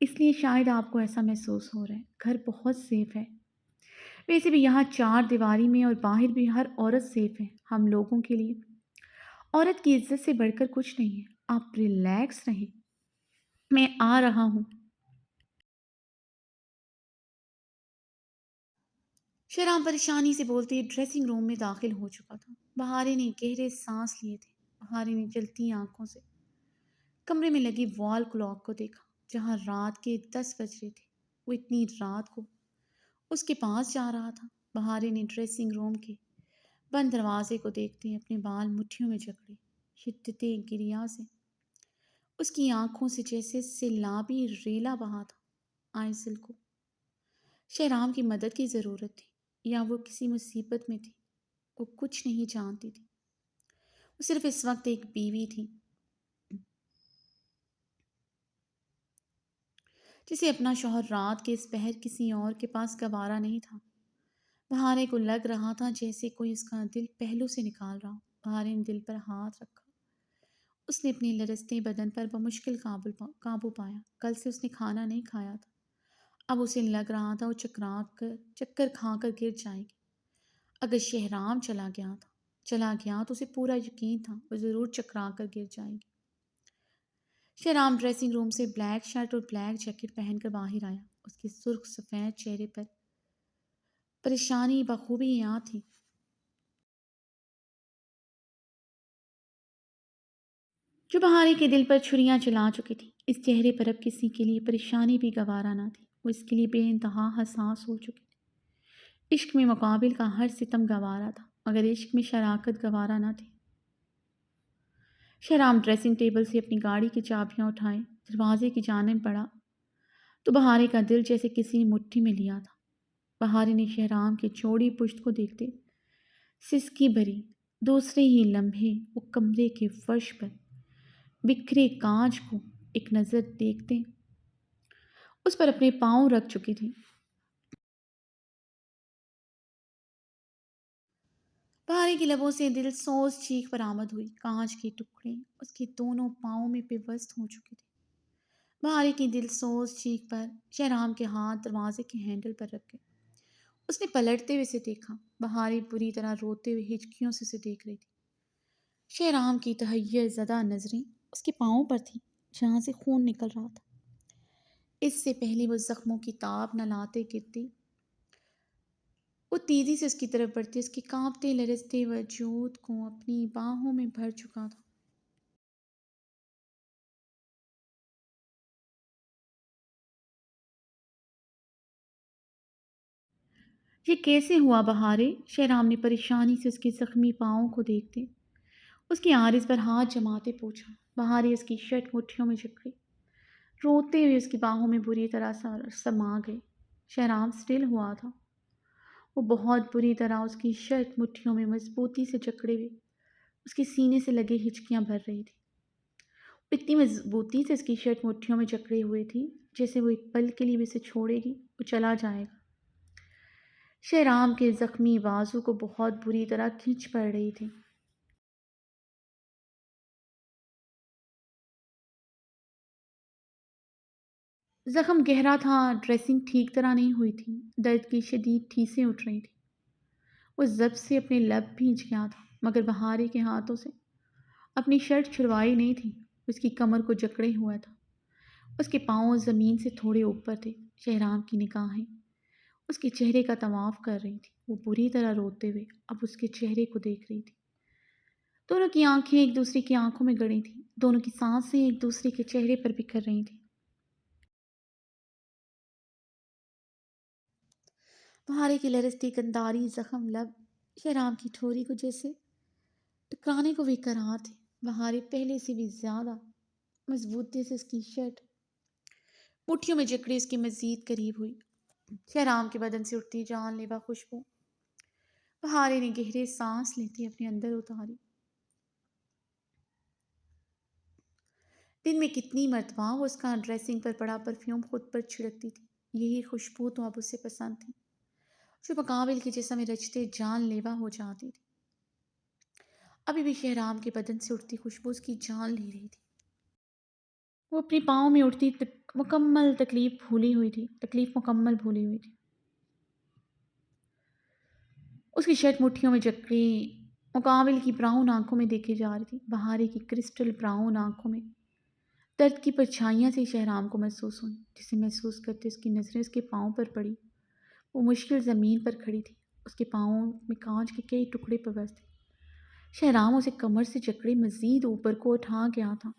اس لیے شاید آپ کو ایسا محسوس ہو رہا ہے۔ گھر بہت سیف ہے۔ ویسے بھی یہاں چار دیواری میں اور باہر بھی ہر عورت سیف ہے ہم لوگوں کے لیے۔ عورت کی عزت سے بڑھ کر کچھ نہیں ہے۔ آپ ریلیکس رہیں، میں آ رہا ہوں۔ شہرام پریشانی سے بولتے ڈریسنگ روم میں داخل ہو چکا تھا۔ بہارے نے گہرے سانس لیے تھے۔ بہارے نے جلتی آنکھوں سے کمرے میں لگی وال کلاک کو دیکھا جہاں رات کے 10 بج رہے تھے۔ وہ اتنی رات کو اس کے پاس جا رہا تھا۔ بہارے نے ڈریسنگ روم کے بند دروازے کو دیکھتے اپنے بال مٹھیوں میں جکڑے۔ شدت گریا سے اس کی آنکھوں سے جیسے سیلابی ریلا بہا تھا۔ آئزل کو شہرام کی مدد کی ضرورت تھی یا وہ کسی مصیبت میں تھی۔ وہ کچھ نہیں جانتی تھی۔ وہ صرف اس وقت ایک بیوی تھی جسے اپنا شوہر رات کے اس پہر کسی اور کے پاس گوارا نہیں تھا۔ بہارے کو لگ رہا تھا جیسے کوئی اس کا دل پہلو سے نکال رہا ہو۔ بہارے نے دل پر ہاتھ رکھا۔ اس نے اپنے لرزتے بدن پر بمشکل قابو پایا۔ کل سے اس نے کھانا نہیں کھایا تھا۔ اب اسے لگ رہا تھا وہ چکر کھا کر گر جائے گی۔ اگر شہرام چلا گیا تو اسے پورا یقین تھا وہ ضرور چکرا کر گر جائے گی۔ شہرام ڈریسنگ روم سے بلیک شرٹ اور بلیک جیکٹ پہن کر باہر آیا۔ اس کے سرخ سفید چہرے پر پریشانی بخوبی یاد تھی۔ جو بہارے کے دل پر چھریاں چلا چکی تھی۔ اس چہرے پر اب کسی کے لیے پریشانی بھی گوارا نہ تھی۔ وہ اس کے لیے بے انتہا حساس ہو چکی تھی۔ عشق میں مقابل کا ہر ستم گوارا تھا مگر عشق میں شراکت گوارا نہ تھی۔ شہرام ڈریسنگ ٹیبل سے اپنی گاڑی کی چابیاں اٹھائے دروازے کی جانب بڑھا تو بہارے کا دل جیسے کسی نے مٹھی میں لیا تھا۔ بہارے نے شہرام کی چوڑی پشت کو دیکھتے سسکی بھری۔ دوسرے ہی لمحے وہ کمرے کے فرش پر بکھرے کانچ کو ایک نظر دیکھتے اس پر اپنے پاؤں رکھ چکی تھی۔ بہارے کی لبوں سے دل سوز چیخ برآمد ہوئی۔ کانچ کے ٹکڑے اس کے دونوں پاؤں میں پیوست ہو چکے تھے۔ بہارے کی دل سوز چیخ پر شہرام کے ہاتھ دروازے کے ہینڈل پر رکھے۔ اس نے پلٹتے ہوئے اسے دیکھا۔ بہارے بری طرح روتے ہوئے ہچکیوں سے اسے دیکھ رہی تھی۔ شہرام کی تحیر زدہ نظریں اس کے پاؤں پر تھیں جہاں سے خون نکل رہا تھا۔ اس سے پہلے وہ زخموں کی تاب نہ لاتے گرتی وہ تیزی سے اس کی طرف بڑھتی اس کے کانپتے لرزتے وجود کو اپنی باہوں میں بھر چکا تھا۔ یہ کیسے ہوا بہارے؟ شہرام نے پریشانی سے اس کے زخمی پاؤں کو دیکھتے اس کی آرز پر ہاتھ جماتے پوچھا۔ بہارے اس کی شرٹ مٹھیوں میں جکڑی روتے ہوئے اس کی باہوں میں بری طرح سما گئے۔ شہرام سٹل ہوا تھا۔ وہ بہت بری طرح اس کی شرٹ مٹھیوں میں مضبوطی سے جکڑے ہوئے اس کے سینے سے لگے ہچکیاں بھر رہی تھی۔ وہ اتنی مضبوطی سے اس کی شرٹ مٹھیوں میں جکڑے ہوئے تھی جیسے وہ ایک پل کے لیے بھی اسے چھوڑے گی وہ چلا جائے گا۔ شہرام کے زخمی بازو کو بہت بری طرح کھینچ پڑ رہی تھی۔ زخم گہرا تھا، ڈریسنگ ٹھیک طرح نہیں ہوئی تھی، درد کی شدید ٹھیسیں اٹھ رہی تھی۔ وہ ضبط سے اپنے لب بھینچ گیا تھا مگر بہارے کے ہاتھوں سے اپنی شرٹ چھڑوائی نہیں تھی۔ اس کی کمر کو جکڑے ہوا تھا۔ اس کے پاؤں زمین سے تھوڑے اوپر تھے۔ شہرام کی نگاہیں اس کے چہرے کا طواف کر رہی تھی۔ وہ بری طرح روتے ہوئے اب اس کے چہرے کو دیکھ رہی تھی۔ دونوں کی آنکھیں ایک دوسرے کی آنکھوں میں گڑی تھیں۔ دونوں کی سانسیں ایک دوسرے کے چہرے پر بکھر رہی تھیں۔ بہارے کی لرزتی گنداری زخم لب شہرام کی ٹھوری کو جیسے ٹکرانے کو بھی کرار تھے۔ بہارے پہلے سے بھی زیادہ مضبوطی سے اس کی شرٹ مٹھیوں میں جکڑی اس کے مزید قریب ہوئی۔ شہرام کے بدن سے اٹھتی جان لیوا خوشبو بہارے نے گہرے سانس لیتے اپنے اندر اتاری۔ دن میں کتنی مرتبہ وہ اس کا ڈریسنگ پر پڑا پرفیوم خود پر چھڑکتی تھی۔ یہی خوشبو تو اب اسے پسند تھی جو مقابل کے جسم میں رچتے جان لیوا ہو جاتی تھی۔ ابھی بھی شہرام کے بدن سے اٹھتی خوشبو اس کی جان لے رہی تھی۔ وہ اپنے پاؤں میں اٹھتی مکمل تکلیف مکمل بھولی ہوئی تھی۔ اس کی شرٹ مٹھیوں میں جکڑی مقابل کی براؤن آنکھوں میں دیکھی جا رہی تھی، بہارے کی کرسٹل براؤن آنکھوں میں درد کی پرچھائیاں سے شہرام کو محسوس ہوئی، جسے محسوس کرتے اس کی نظریں اس کے پاؤں پر پڑی۔ وہ مشکل زمین پر کھڑی تھی، اس کے پاؤں میں کانچ کے کئی ٹکڑے پیوست تھے۔ شہرام اسے کمر سے جکڑے مزید اوپر کو اٹھا گیا تھا۔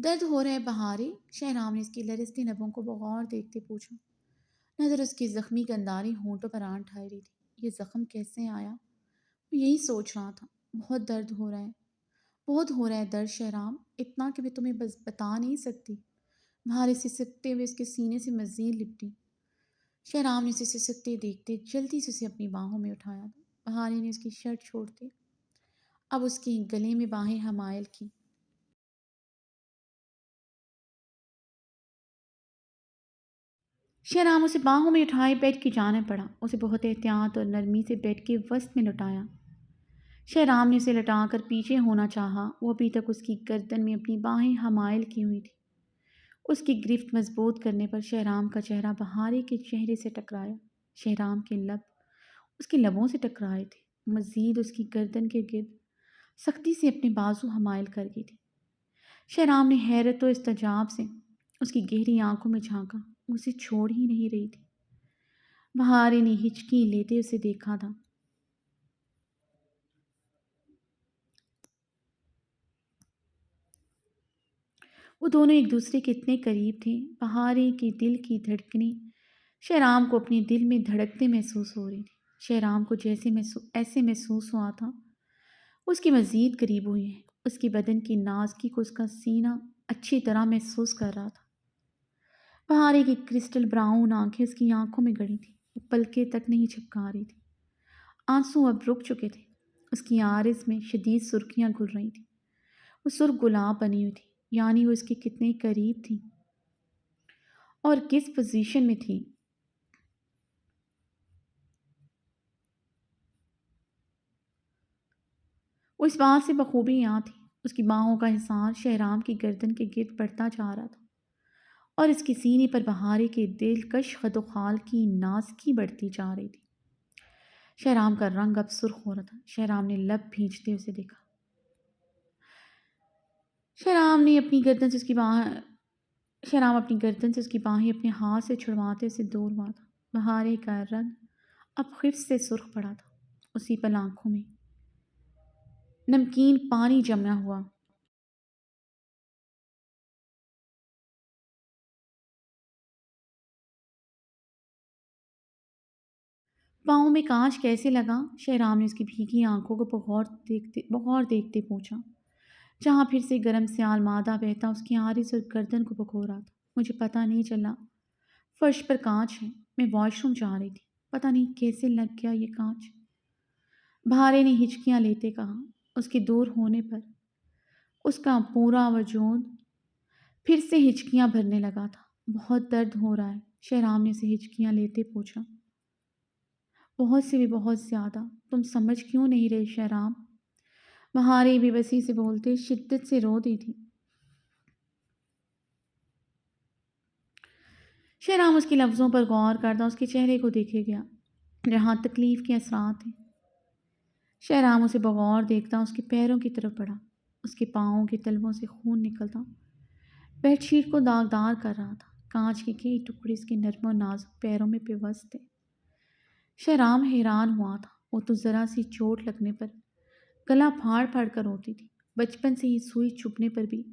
درد ہو رہا ہے بہارے؟ شہرام نے اس کی لرزتی لبوں کو بغور دیکھتے پوچھا۔ نظر اس کی زخمی گنداری ہونٹوں پر آن ٹھہری تھی۔ یہ زخم کیسے آیا؟ وہ یہی سوچ رہا تھا۔ بہت درد ہو رہا ہے، بہت ہو رہا ہے درد شہرام، اتنا کہ میں تمہیں بس بتا نہیں سکتی۔ بہارے سسکتے ہوئے اس کے سینے سے مزید لپٹی۔ شہرام نے اسے سسکتے دیکھتے جلدی سے اسے اپنی باہوں میں اٹھایا تھا۔ بہارے نے اس کی شرٹ چھوڑتے اب اس کے گلے میں باہیں حمائل کی۔ شہرام اسے باہوں میں اٹھائے بیڈ کی جانب پڑا، اسے بہت احتیاط اور نرمی سے بیڈ کے وسط میں لٹایا۔ شہرام نے اسے لٹا کر پیچھے ہونا چاہا، وہ ابھی تک اس کی گردن میں اپنی باہیں حمائل کی ہوئی تھی۔ اس کی گرفت مضبوط کرنے پر شہرام کا چہرہ بہارے کے چہرے سے ٹکرایا۔ شہرام کے لب اس کے لبوں سے ٹکرائے تھے، مزید اس کی گردن کے گرد سختی سے اپنے بازو حمائل کر گئی تھی۔ شہرام نے حیرت و استعجاب سے اس کی گہری آنکھوں میں جھانکا، وہ اسے چھوڑ ہی نہیں رہی تھی۔ بہارے نے ہچکی لیتے اسے دیکھا تھا۔ وہ دونوں ایک دوسرے کے اتنے قریب تھے، بہارے کے دل کی دھڑکنیں شہرام کو اپنے دل میں دھڑکتے محسوس ہو رہی تھی۔ شہرام کو جیسے ایسے محسوس ہوا تھا اس کی مزید قریب ہوئی ہے، اس کی بدن کی نازکی کو اس کا سینہ اچھی طرح محسوس کر رہا تھا۔ بہارے کی کرسٹل براؤن آنکھیں اس کی آنکھوں میں گڑی تھیں، وہ پلکیں تک نہیں جھپکا رہی تھی۔ آنسو اب رک چکے تھے، اس کی آرز میں شدید سرخیاں گھل رہی تھیں، وہ سرخ گلاب بنی ہوئی تھی، یعنی وہ اس کے کتنے قریب تھی اور کس پوزیشن میں تھی۔ وہ اس بات سے بخوبی یاد تھی، اس کی باہوں کا حصار شہرام کی گردن کے گرد بڑھتا جا رہا تھا اور اس کے سینے پر بہارے کے دلکش خد و خال کی نازکی بڑھتی جا رہی تھی۔ شہرام کا رنگ اب سرخ ہو رہا تھا۔ شہرام نے لب بھینچتے اسے دیکھا۔ شہرام اپنی گردن سے اس کی باہیں اپنے ہاتھ سے چھڑواتے اسے دور ہوا تھا۔ بہارے کا رنگ اب خف سے سرخ پڑا تھا، اسی پل آنکھوں میں نمکین پانی جمع ہوا۔ پاؤں میں کانچ کیسے لگا؟ شہرام نے اس کی بھیگی آنکھوں کو بغور دیکھتے پوچھا، جہاں پھر سے گرم سیال مادہ بہتا اس کی آرز اور گردن کو بھگو رہا تھا۔ مجھے پتہ نہیں چلا، فرش پر کانچ ہے، میں واش روم جا رہی تھی، پتہ نہیں کیسے لگ گیا یہ کانچ۔ بہارے نے ہچکیاں لیتے کہا۔ اس کے دور ہونے پر اس کا پورا وجود پھر سے ہچکیاں بھرنے لگا تھا۔ بہت درد ہو رہا ہے؟ شہرام نے اسے ہچکیاں لیتے پوچھا۔ بہت سے بھی بہت زیادہ۔ تم سمجھ کیوں نہیں رہے شہرام؟ بہارے بے بسی سے بولتے شدت سے رو دی تھی۔ شہرام اس کے لفظوں پر غور کرتا اس کے چہرے کو دیکھے گیا جہاں تکلیف کے اثرات تھے۔ شہرام اسے بغور دیکھتا اس کے پیروں کی طرف بڑھا، اس کے پاؤں کے تلووں سے خون نکلتا بیڈ شیٹ کو داغدار کر رہا تھا۔ کانچ کے کئی ٹکڑے اس کے نرم و نازک پیروں میں پیوست تھے۔ شہرام حیران ہوا تھا، وہ تو ذرا سی چوٹ لگنے پر گلا پھاڑ پھاڑ کر روتی تھی، بچپن سے ہی سوئی چبھنے پر بھی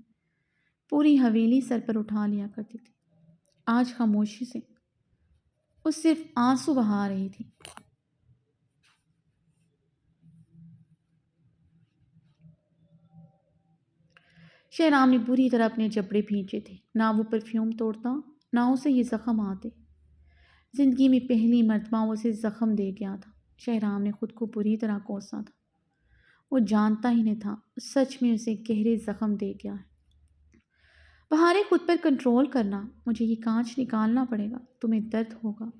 پوری حویلی سر پر اٹھا لیا کرتی تھی۔ آج خاموشی سے وہ صرف آنسو بہا رہی تھی۔ شہرام نے بری طرح اپنے جبڑے بھینچے تھے، نہ وہ پرفیوم توڑتا نہ اسے یہ زخم آتے۔ زندگی میں پہلی مرتبہ وہ اسے زخم دے گیا تھا۔ شہرام نے خود کو بری طرح کوسا تھا، وہ جانتا ہی نہیں تھا سچ میں اسے گہرے زخم دے گیا ہے۔ بہارے خود پر کنٹرول کرنا، مجھے یہ کانچ نکالنا پڑے گا، تمہیں درد ہوگا۔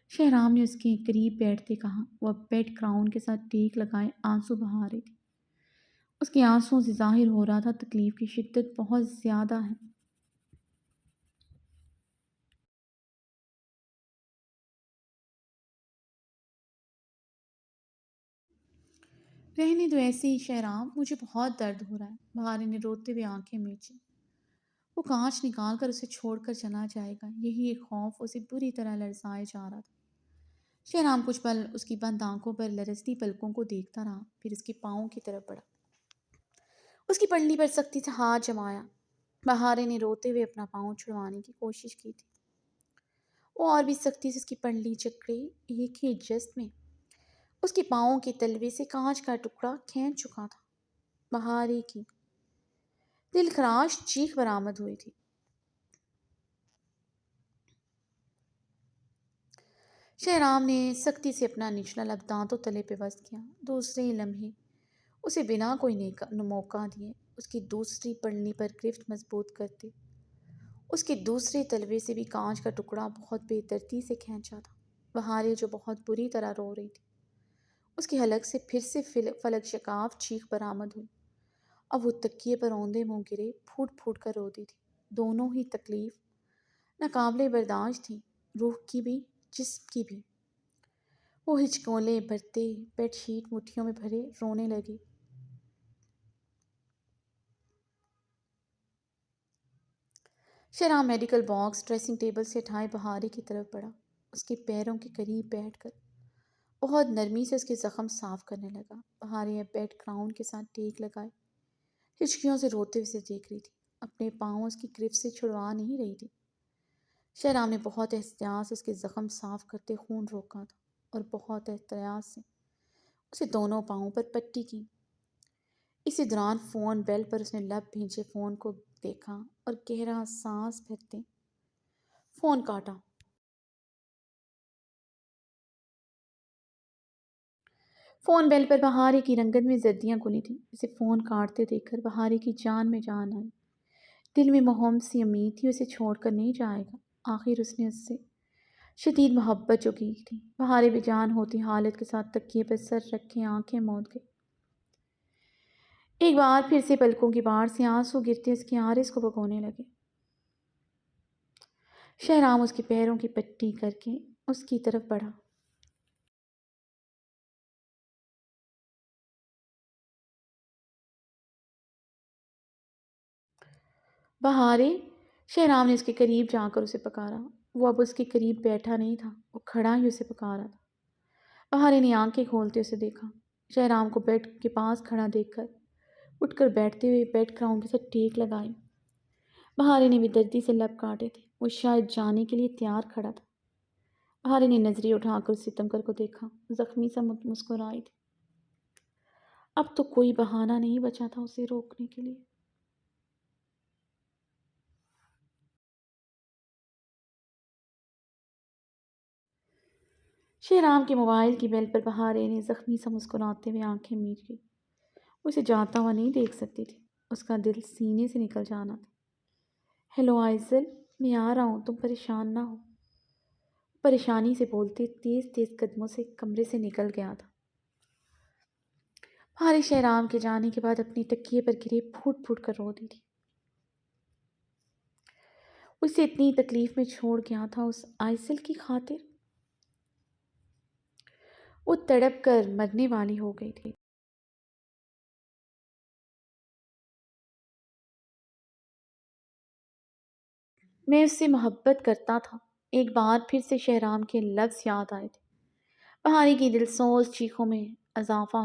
شہرام نے اس کے قریب بیٹھتے کہا۔ وہ اب بیڈ کراؤن کے ساتھ ٹیک لگائے آنسو بہا رہی تھی، اس کے آنسوؤں سے ظاہر ہو رہا تھا تکلیف کی شدت بہت زیادہ ہے۔ رہنے دو ایسے ہی شہرام، مجھے بہت درد ہو رہا ہے، بہاری نے روتے ہوئے آنکھیں میچی۔ وہ کانچ نکال کر اسے چھوڑ کر چلا جائے گا، یہی ایک خوف اسے بری طرح لرزائے جا رہا تھا۔ شہرام کچھ پل اس کی بند آنکھوں پر لرزتی پلکوں کو دیکھتا رہا، پھر اس کے پاؤں کی طرف بڑھا، اس کی پنڈلی پر سختی سے ہاتھ جمایا۔ بہارے نے روتے ہوئے اپنا پاؤں چھڑوانے کی کوشش کی تھی، وہ اور بھی سختی سے اس کی پنڈلی جکڑے، ایک ہی جست میں اس کے پاؤں کے تلوے سے کانچ کا ٹکڑا کھینچ چکا تھا۔ بہارے کی دل خراش چیخ برآمد ہوئی تھی۔ شہرام نے سختی سے اپنا نچلا لب دانتوں تلے پہ بست کیا۔ دوسرے ہی لمحے اسے بنا کوئی موقع دیے اس کی دوسری پنڈلی پر گرفت مضبوط کرتے اس کے دوسرے تلوے سے بھی کانچ کا ٹکڑا بہت بے ترتیب سے کھینچا تھا۔ بہارے جو بہت بری طرح رو رہی تھی، اس کے حلق سے پھر سے فلک شکاف چیخ برآمد ہوئی۔ اب وہ تکیے پر اوندے منہ گرے پھوٹ پھوٹ کر روتی تھی۔ دونوں ہی تکلیف ناقابل برداشت تھی، روح کی بھی جسم کی بھی۔ وہ ہچکولے بھرتے بیڈ شیٹ مٹھیوں میں بھرے رونے لگی۔ Shahram medical box dressing table سے اٹھائے بہارے کی طرف بڑھا، اس کے پیروں کے قریب بیٹھ کر بہت نرمی سے اس کے زخم صاف کرنے لگا۔ بہارے اب بیڈ گراؤنڈ کے ساتھ ٹیک لگائے ہچکیوں سے روتے ہوئے سے دیکھ رہی تھی، اپنے پاؤں اس کی گرفت سے چھڑوا نہیں رہی تھی۔ شہرام نے بہت احتیاط سے اس کے زخم صاف کرتے خون روکا تھا اور بہت احتیاط سے اسے دونوں پاؤں پر پٹی کی۔ اسی دوران فون بیل پر اس نے لب بھینچے فون کو دیکھا اور گہرا سانس بھرتے فون کاٹا۔ فون بیل پر بہارے کی رنگت میں زردیاں کھلی تھیں۔ اسے فون کاٹتے دیکھ کر بہارے کی جان میں جان آئی۔ دل میں مہم سی امید تھی اسے چھوڑ کر نہیں جائے گا۔ آخر اس نے اس سے شدید محبت جو کی تھی۔ بہارے بے جان ہوتی حالت کے ساتھ تکیے پر سر رکھے آنکھیں موند گئی۔ ایک بار پھر سے پلکوں کی باڑ سے آنسو گرتے اس کی آرز کو بھگونے لگے۔ شہرام اس کے پیروں کی پٹی کر کے اس کی طرف بڑھا۔ بہارے، شہرام نے اس کے قریب جا کر اسے پکارا۔ وہ اب اس کے قریب بیٹھا نہیں تھا، وہ کھڑا ہی اسے پکارا تھا۔ بہارے نے آنکھیں کھولتے اسے دیکھا، شہرام کو بیڈ کے پاس کھڑا دیکھ کر اٹھ کر بیٹھتے ہوئے بیڈ گراؤنڈ کے ساتھ ٹیک لگائی۔ بہارے نے بھی دردی سے لب کاٹے تھے، وہ شاید جانے کے لیے تیار کھڑا تھا۔ بہارے نے نظریں اٹھا کر ستمگر کو دیکھا، زخمی سا مسکرائی تھی۔ اب تو کوئی بہانہ نہیں بچا تھا اسے روکنے کے لیے۔ شہرام کے موبائل کی بیل پر بہارے نے زخمی سا مسکراتے ہوئے آنکھیں میچ لی۔ اسے جاتا ہوا نہیں دیکھ سکتی تھی، اس کا دل سینے سے نکل جانا تھا۔ ہیلو آئزل، میں آ رہا ہوں، تم پریشان نہ ہو، پریشانی سے بولتے تیز تیز قدموں سے کمرے سے نکل گیا تھا۔ بہارے شہرام کے جانے کے بعد اپنی تکیے پر گرے پھوٹ پھوٹ کر روتی تھی۔ اسے اتنی تکلیف میں چھوڑ گیا تھا اس آئزل کی خاطر۔ وہ تڑپ کر مرنے والی ہو گئی تھی۔ میں اس سے محبت کرتا تھا۔ ایک بار پھر سے شہرام کے لفظ یاد آئے تھے۔ بہارے کی دل سوز چیخوں میں اضافہ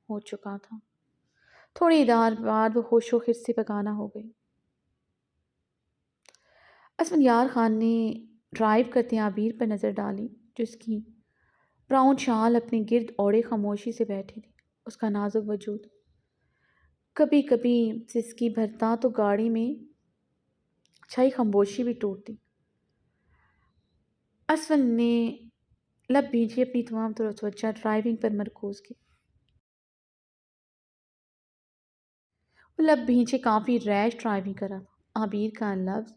ہو چکا تھا۔ تھوڑی دیر بعد وہ ہوش و خرد سے بگانہ ہو گئی۔ اسفندیار خان نے ڈرائیو کرتے عابر پر نظر ڈالی، جو اس کی براؤن شال اپنے گرد اوڑھے خاموشی سے بیٹھی تھی۔ اس کا نازک وجود کبھی کبھی سسکی بھرتا تو گاڑی میں چھائی خاموشی بھی ٹوٹتی۔ اسفند نے لب بھیجی اپنی تمام توجہ ڈرائیونگ پر مرکوز کی۔ وہ لب بھیجے کافی ریش ڈرائیونگ کر رہا تھا۔ عابر کا لفظ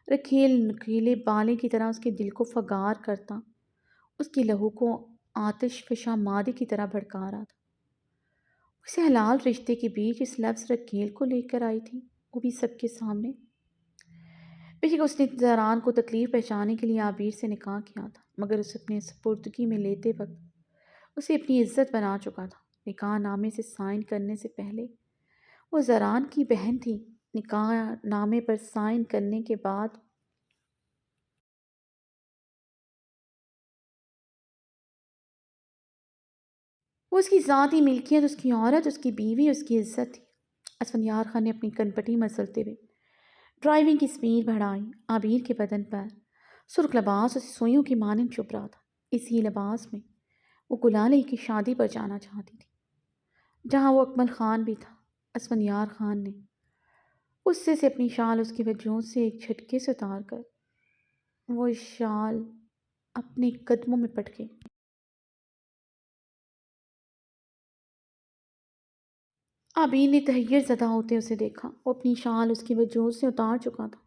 رکھیل نکیلے بالے کی طرح اس کے دل کو فگار کرتا، اس کی لہو کو آتش فشاں مادے کی طرح بھڑکا رہا تھا۔ اسے حلال رشتے کے بیچ اس لفظ رکیل کو لے کر آئی تھی، وہ بھی سب کے سامنے۔ بے شک اس نے زہران کو تکلیف پہنچانے کے لیے عابیر سے نکاح کیا تھا، مگر اسے اپنے سپردگی میں لیتے وقت اسے اپنی عزت بنا چکا تھا۔ نکاح نامے سے سائن کرنے سے پہلے وہ زہران کی بہن تھی، نکاح نامے پر سائن کرنے کے بعد وہ اس کی ذاتی ملکیت، اس کی عورت، اس کی بیوی، اس کی عزت تھی۔ اسفندیار خان نے اپنی کنپٹی مسلتے ہوئے ڈرائیونگ کی سپیڈ بڑھائی۔ عابیر کے بدن پر سرخ لباس اسے سوئیوں کی مانند چبھ رہا تھا۔ اسی لباس میں وہ گلالئی کی شادی پر جانا چاہتی تھی، جہاں وہ اکمل خان بھی تھا۔ اسفندیار خان نے غصے سے اپنی شال اس کے وجود سے ایک جھٹکے سے اتار کر وہ شال اپنے قدموں میں پٹ گئی۔ عابیر نے تحیر زدہ ہوتے اسے دیکھا۔ وہ اپنی شال اس کی وجود سے اتار چکا تھا۔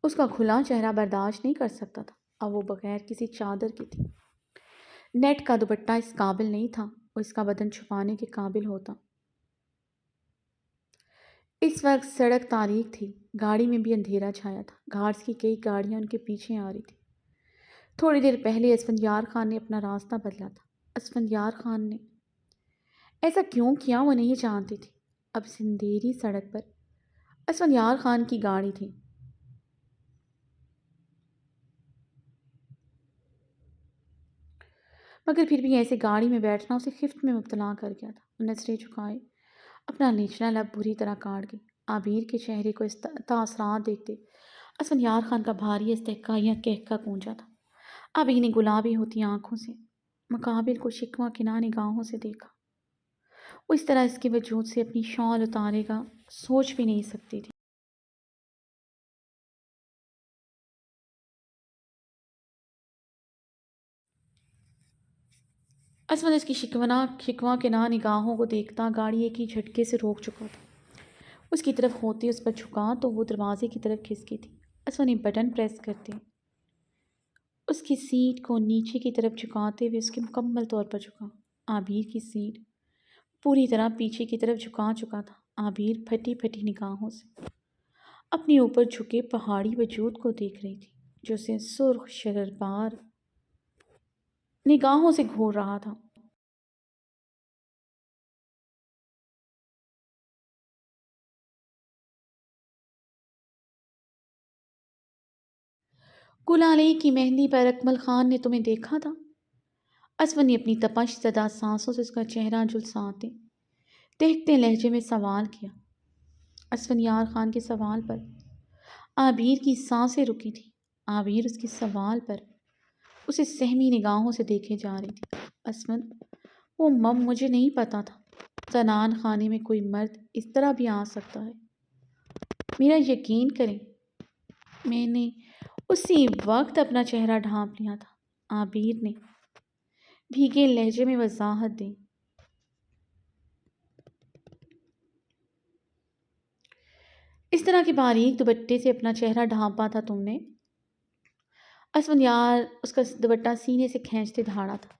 اس کا کھلا چہرہ برداشت نہیں کر سکتا تھا۔ اب وہ بغیر کسی چادر کی تھی۔ نیٹ کا دوپٹہ اس قابل نہیں تھا اور اس کا بدن چھپانے کے قابل ہوتا۔ اس وقت سڑک تاریک تھی، گاڑی میں بھی اندھیرا چھایا تھا۔ گارڈز کی کئی گاڑیاں ان کے پیچھے آ رہی تھی۔ تھوڑی دیر پہلے اسفندیار خان نے اپنا راستہ بدلا تھا۔ اسفندیار خان نے ایسا کیوں کیا وہ نہیں جانتی تھی۔ اب اس اندھیری سڑک پر اسفندیار خان کی گاڑی تھی۔ مگر پھر بھی ایسے گاڑی میں بیٹھنا اسے خفت میں مبتلا کر گیا تھا۔ وہ نظریں جھکائے اپنا نچلا لب بری طرح کاٹ گئی۔ عابیر کے چہرے کو اس تاثرات دیکھتے اسفندیار خان کا بھاری استحقاقیہ کہکا گونجا تھا۔ عابیر نے گلابی ہوتی آنکھوں سے مقابل کو شکوہ کناہ نگاہوں سے دیکھا۔ وہ اس طرح اس کے وجود سے اپنی شال اتارے گا سوچ بھی نہیں سکتی تھی۔ اسفند اس کی شکوہ کناہ نگاہوں کو دیکھتا گاڑی ایک ہی جھٹکے سے روک چکا تھا۔ اس کی طرف ہوتے اس پر جھکا تو وہ دروازے کی طرف کھسکی تھی۔ اسفند نے بٹن پریس کرتے اس کی سیٹ کو نیچے کی طرف جھکاتے ہوئے اس کے مکمل طور پر جھکا۔ عابیر کی سیٹ پوری طرح پیچھے کی طرف جھکا چکا تھا۔ عابیر پھٹی پھٹی نگاہوں سے اپنے اوپر جھکے پہاڑی وجود کو دیکھ رہی تھی، جو اسے سرخ شرربار نگاہوں سے گھور رہا تھا۔ گلالئی کی مہندی پر اکمل خان نے تمہیں دیکھا تھا؟ اسفند نے اپنی تپش زدہ سانسوں سے اس کا چہرہ جھلساتے دہکتے لہجے میں سوال کیا۔ اسفندیار خان کے سوال پر عابیر کی سانسیں رکی تھی۔ عابیر اس کے سوال پر اسے سہمی نگاہوں سے دیکھے جا رہی تھی۔ اسفند وہ مجھے نہیں پتا تھا زنان خانے میں کوئی مرد اس طرح بھی آ سکتا ہے۔ میرا یقین کریں، میں نے اسی وقت اپنا چہرہ ڈھانپ لیا تھا۔ عابیر نے بھیگے لہجے میں وضاحت دی۔ اس طرح کے باریک دوپٹے سے اپنا چہرہ ڈھانپا تھا تم نے؟ اسفندیار اس کا دوپٹہ سینے سے کھینچتے دھاڑا تھا۔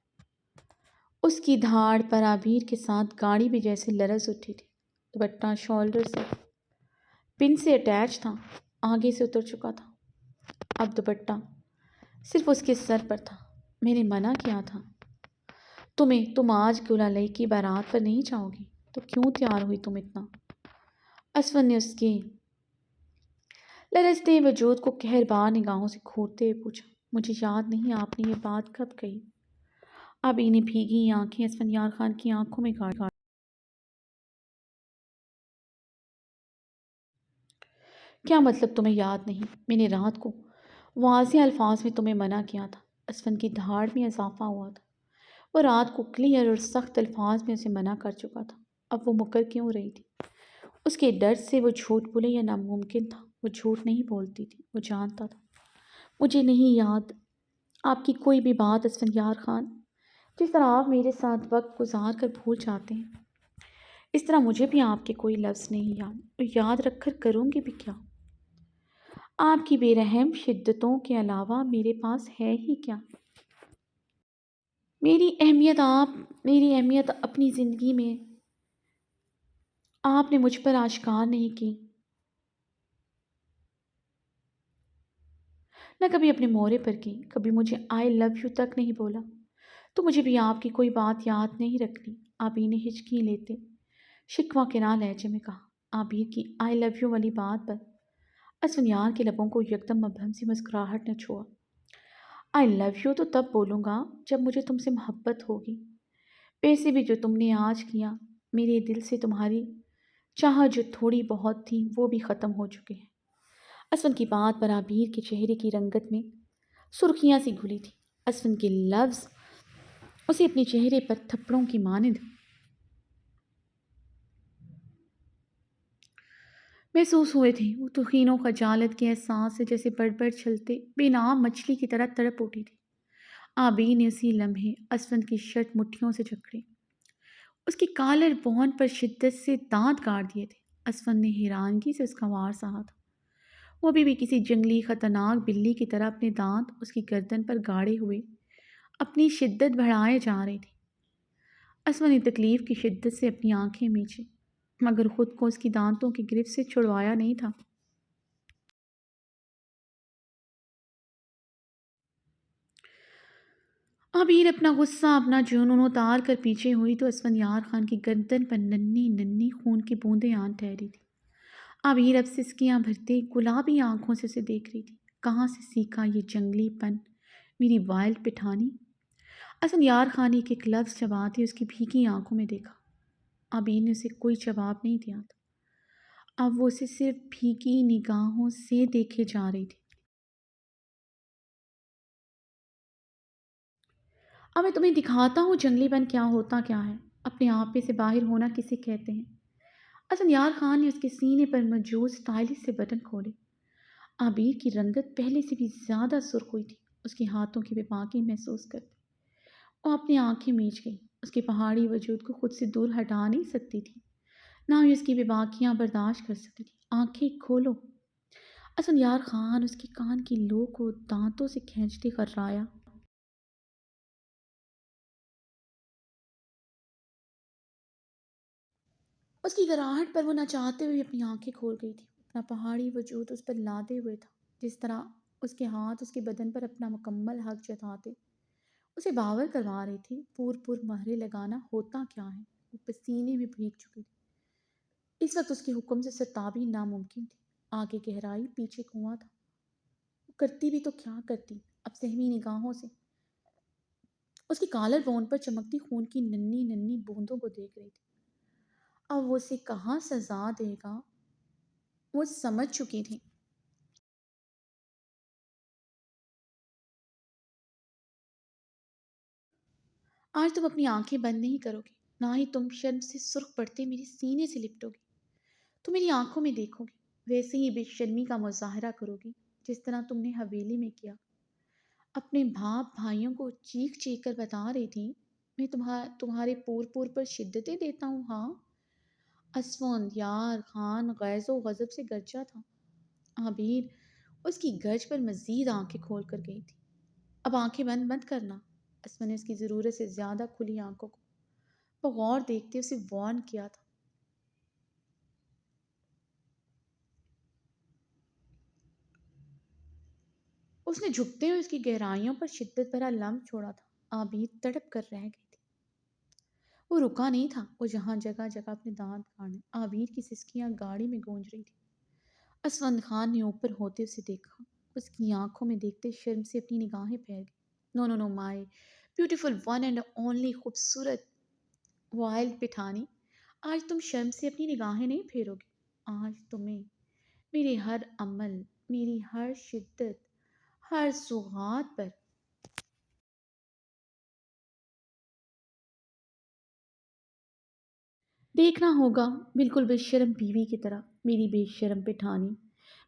اس کی دھاڑ پر عابیر کے ساتھ گاڑی بھی جیسے لرز اٹھی تھی۔ دوپٹہ شولڈر سے پن سے اٹیچ تھا، آگے سے اتر چکا تھا۔ اب دوپٹہ صرف اس کے سر پر تھا۔ میں نے منع کیا تھا تم آج گلالئی کی بارات پر نہیں جاؤ گی، تو کیوں تیار ہوئی تم اتنا؟ اسفند نے اس کے لرزتے وجود کو قہربار نگاہوں سے کھودتے ہوئے پوچھا۔ مجھے یاد نہیں آپ نے یہ بات کب کہی؟ اب انہیں بھیگی آنکھیں اسفندیار خان کی آنکھوں میں گاڑ۔ کیا مطلب تمہیں یاد نہیں؟ میں نے رات کو واضح الفاظ میں تمہیں منع کیا تھا۔ اسفند کی دھاڑ میں اضافہ ہوا تھا۔ وہ رات کو کلیئر اور سخت الفاظ میں اسے منع کر چکا تھا۔ اب وہ مکر کیوں رہی تھی؟ اس کے ڈر سے وہ جھوٹ بولے یا ناممکن تھا۔ وہ جھوٹ نہیں بولتی تھی، وہ جانتا تھا۔ مجھے نہیں یاد آپ کی کوئی بھی بات اسفندیار خان، جس طرح آپ میرے ساتھ وقت گزار کر بھول جاتے ہیں، اس طرح مجھے بھی آپ کے کوئی لفظ نہیں یاد، اور یاد رکھ کر کروں گی بھی کیا؟ آپ کی بے رحم شدتوں کے علاوہ میرے پاس ہے ہی کیا؟ میری اہمیت اپنی زندگی میں آپ نے مجھ پر آشکار نہیں کی، نہ کبھی اپنے مورے پر کی، کبھی مجھے آئی لو یو تک نہیں بولا۔ تو مجھے بھی آپ کی کوئی بات یاد نہیں رکھنی، آبی نے ہچکی لیتے شکوہ کے نہ لہجے میں کہا۔ آبیر کی آئی لو یو والی بات پر اسفنیار کے لبوں کو یکدم مبہم سی مسکراہٹ نے چھوا۔ آئی لو یو تو تب بولوں گا جب مجھے تم سے محبت ہوگی، ویسے بھی جو تم نے آج کیا، میرے دل سے تمہاری چاہت جو تھوڑی بہت تھی وہ بھی ختم ہو چکے ہیں۔ اسفن کی بات پر عبیر کے چہرے کی رنگت میں سرخیاں سی گھلی تھی۔ اسفن کے لفظ اسے اپنے چہرے پر تھپڑوں کی مانند محسوس ہوئے تھے۔ وہ توہین و خجالت کے احساس سے جیسے بڑھ بڑھ چلتے بے نام مچھلی کی طرح تڑپ اٹھی تھی۔ عابر نے اسی لمحے اسفن کی شرٹ مٹھیوں سے جکڑی، اس کی کالر بون پر شدت سے دانت کاٹ دیے تھے۔ اسفن نے حیرانگی سے اس کا وار سہا تھا۔ وہ ابھی بھی کسی جنگلی خطرناک بلی کی طرح اپنے دانت اس کی گردن پر گاڑے ہوئے اپنی شدت بڑھائے جا رہی تھی۔ اسفن نے تکلیف کی شدت سے اپنی آنکھیں میچیں، مگر خود کو اس کی دانتوں کی گرفت سے چھڑوایا نہیں تھا۔ عبیر اپنا غصہ اپنا جنون اتار کر پیچھے ہوئی تو اسفندیار خان کی گردن پر ننھی ننھی خون کی بوندیں آن ٹھہری تھی۔ عبیر اب سسکیاں بھرتے گلابی آنکھوں سے اسے دیکھ رہی تھی۔ کہاں سے سیکھا یہ جنگلی پن میری وائلڈ پٹھانی؟ اسفندیار خان نے ایک لفظ چباتے اس کی بھیگی آنکھوں میں دیکھا۔ عبیر نے اسے کوئی جواب نہیں دیا تھا۔ اب وہ اسے صرف بھیگی نگاہوں سے دیکھے جا رہی تھی۔ اب میں تمہیں دکھاتا ہوں جنگلی پن کیا ہوتا کیا ہے، اپنے آپ پہ سے باہر ہونا کسے کہتے ہیں۔ اسفندیار خان نے اس کے سینے پر موجود اسٹائلش سے بٹن کھولے۔ عبیر کی رنگت پہلے سے بھی زیادہ سرخ ہوئی تھی۔ اس کے ہاتھوں کی بے باکی محسوس کرتے وہ اپنی آنکھیں میچ گئی۔ اس کے پہاڑی وجود کو خود سے دور ہٹا نہیں سکتی تھی، نہ ہی اس کی بے باکیاں برداشت کر سکتی تھی۔ آنکھیں کھولو۔ اسفندیار خان اس کے کان کی لو کو دانتوں سے کھینچتے خررایا۔ اس کی گراہٹ پر وہ نہ چاہتے ہوئے اپنی آنکھیں کھول گئی تھی۔ اپنا پہاڑی وجود اس پر لادے ہوئے تھا، جس طرح اس کے ہاتھ اس کے بدن پر اپنا مکمل حق جتاتے اسے باور کروا رہی تھی۔ پور پور مہرے لگانا ہوتا کیا ہے؟ وہ پسینے میں بھیگ چکی تھی۔ اس وقت اس کے حکم سے ستابی ناممکن تھی۔ آگے گہرائی، پیچھے کنواں تھا۔ وہ کرتی بھی تو کیا کرتی؟ اب سہمی نگاہوں سے اس کی کالر بون پر چمکتی خون کی ننھی ننھی بوندوں کو دیکھ رہی تھی۔ اب وہ اسے کہاں سزا دے گا، وہ سمجھ چکی تھی۔ آج تم اپنی آنکھیں بند نہیں کرو گی، نہ ہی تم شرم سے سرخ پڑتے میرے سینے سے لپٹو گی۔ تم میری آنکھوں میں دیکھو گی، ویسے ہی بے شرمی کا مظاہرہ کرو گی جس طرح تم نے حویلی میں کیا۔ اپنے باپ بھائیوں کو چیخ چیخ کر بتا رہی تھی میں تمہارے پور پور پر شدتیں دیتا ہوں، ہاں؟ اسفندیار خان غیظ و غضب سے گرجا تھا۔ عبیر اس کی گرج پر مزید آنکھیں کھول کر گئی تھی۔ اب آنکھیں بند مت کرنا۔ اسفن نے اس کی ضرورت سے زیادہ کھلی آنکھوں کو بغور دیکھتے اسے وارن کیا تھا۔ اس نے جھکتے ہوئے اس کی گہرائیوں پر شدت بھرا لمح چھوڑا تھا۔ عبیر تڑپ کر رہ گئی تھی۔ وہ رکا نہیں تھا، وہ جہاں جگہ جگہ اپنے دانت کاڑنے۔ عبیر کی سسکیاں گاڑی میں گونج رہی تھی۔ اسفند خان نے اوپر ہوتے اسے دیکھا، اس کی آنکھوں میں دیکھتے شرم سے اپنی نگاہیں پھیر گئی۔ نو نو نو مائی بیوٹیفل ون اینڈ اونلی خوبصورت وائلڈ پٹھانی، آج تم شرم سے اپنی نگاہیں نہیں پھیرو گی۔ آج تمہیں میرے ہر عمل، میری ہر شدت، ہر سوغات پر دیکھنا ہوگا، بالکل بے شرم بیوی کی طرح۔ میری بے شرم پٹھانی،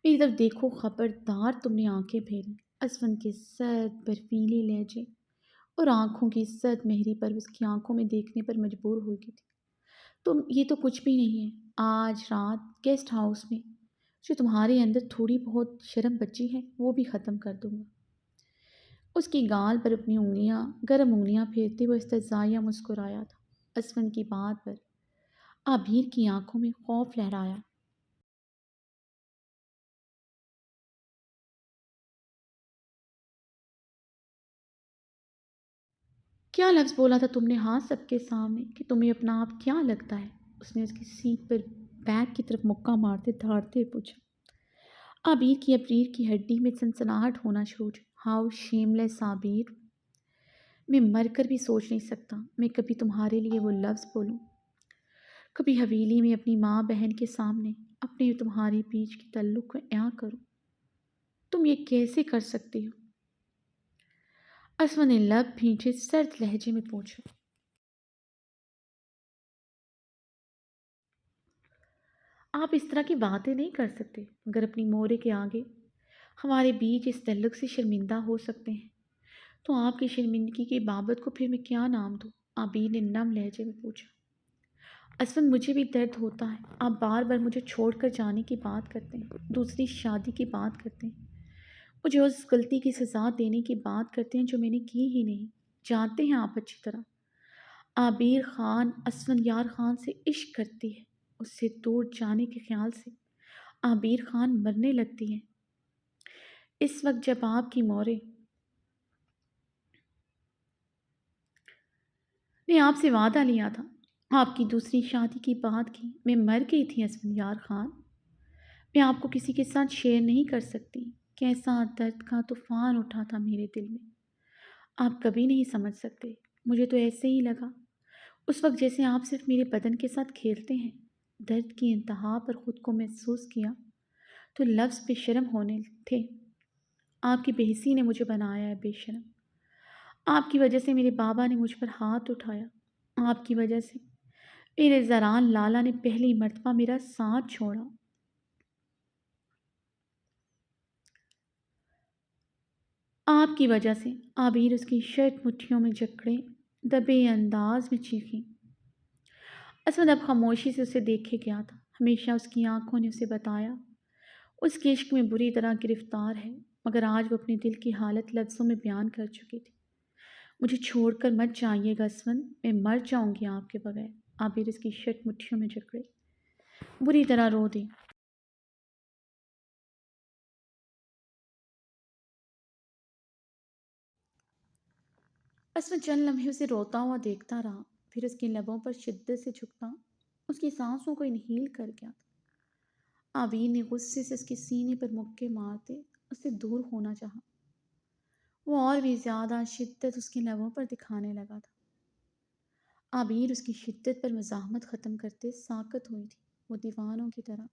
میری طرف دیکھو، خبردار تم نے آنکھیں پھیری۔ اسفن کے سرد برفیلے لہجے اور آنکھوں کی سرد مہری پر اس کی آنکھوں میں دیکھنے پر مجبور ہو گئی تھی۔ تم یہ تو کچھ بھی نہیں ہے۔ آج رات گیسٹ ہاؤس میں جو تمہارے اندر تھوڑی بہت شرم بچی ہے وہ بھی ختم کر دوں گا۔ اس کی گال پر اپنی انگلیاں، گرم انگلیاں پھیرتے ہوئے استہزائیہ مسکرایا تھا۔ اسفن کی بات پر عبیر کی آنکھوں میں خوف لہرایا۔ کیا لفظ بولا تھا تم نے ہاں سب کے سامنے کہ تمہیں اپنا آپ کیا لگتا ہے؟ اس نے اس کی سیٹ پر بیگ کی طرف مکہ مارتے دھاڑتے پوچھا۔ عبیر کی ابریر کی ہڈی میں سنسناہٹ ہونا شروع ہوئی۔ ہاؤ شیم لیس عبیر، میں مر کر بھی سوچ نہیں سکتا میں کبھی تمہارے لیے وہ لفظ بولوں، کبھی حویلی میں اپنی ماں بہن کے سامنے اپنے تمہارے بیچ کے تعلق کو اعاں کروں۔ تم یہ کیسے کر سکتی ہو؟ اسما نے لب بھینچے سرد لہجے میں پوچھا۔ آپ اس طرح کی باتیں نہیں کر سکتے، اگر اپنی مورے کے آگے ہمارے بیچ اس تعلق سے شرمندہ ہو سکتے ہیں تو آپ کی شرمندگی کی بابت کو پھر میں کیا نام دوں؟ عبیر نے نم لہجے میں پوچھا۔ اسفند مجھے بھی درد ہوتا ہے، آپ بار بار مجھے چھوڑ کر جانے کی بات کرتے ہیں، دوسری شادی کی بات کرتے ہیں، مجھے اس غلطی کی سزا دینے کی بات کرتے ہیں جو میں نے کی ہی نہیں، جانتے ہیں آپ اچھی طرح۔ عبیر خان اسفند یار خان سے عشق کرتی ہے، اس سے دور جانے کے خیال سے عبیر خان مرنے لگتی ہے۔ اس وقت جب آپ کی مورے نے آپ سے وعدہ لیا تھا، آپ کی دوسری شادی کی بات کی، میں مر گئی تھی اسفند یار خان، میں آپ کو کسی کے ساتھ شیئر نہیں کر سکتی، کیسا درد کا طوفان اٹھا تھا میرے دل میں، آپ کبھی نہیں سمجھ سکتے۔ مجھے تو ایسے ہی لگا اس وقت جیسے آپ صرف میرے بدن کے ساتھ کھیلتے ہیں۔ درد کی انتہا پر خود کو محسوس کیا تو لفظ بے شرم ہونے تھے۔ آپ کی بہسی نے مجھے بنایا ہے بے شرم، آپ کی وجہ سے میرے بابا نے مجھ پر ہاتھ اٹھایا، آپ کی وجہ سے میرے زران لالا نے پہلی مرتبہ میرا ساتھ چھوڑا، آپ کی وجہ سے۔ عبیر اس کی شرٹ مٹھیوں میں جکڑے دبے انداز میں چیخی۔ اسود اب خاموشی سے اسے دیکھے گیا تھا، ہمیشہ اس کی آنکھوں نے اسے بتایا اس کے عشق میں بری طرح گرفتار ہے، مگر آج وہ اپنے دل کی حالت لفظوں میں بیان کر چکی تھی۔ مجھے چھوڑ کر مت جائیے گا اسفند، میں مر جاؤں گی آپ کے بغیر۔ عابر اس کی شرٹ مٹھیوں میں جکڑے بری طرح رو دی۔ اسفند چند لمحے اسے روتا ہوا دیکھتا رہا، پھر اس کے لبوں پر شدت سے جھکتا اس کی سانسوں کو انہیل کر گیا تھا۔ عابر نے غصے سے اس کے سینے پر مکے مارتے اس سے دور ہونا چاہا، وہ اور بھی زیادہ شدت اس کے لبوں پر دکھانے لگا تھا۔ عابر اس کی شدت پر مزاحمت ختم کرتے ساکت ہوئی تھی، وہ دیوانوں کی طرح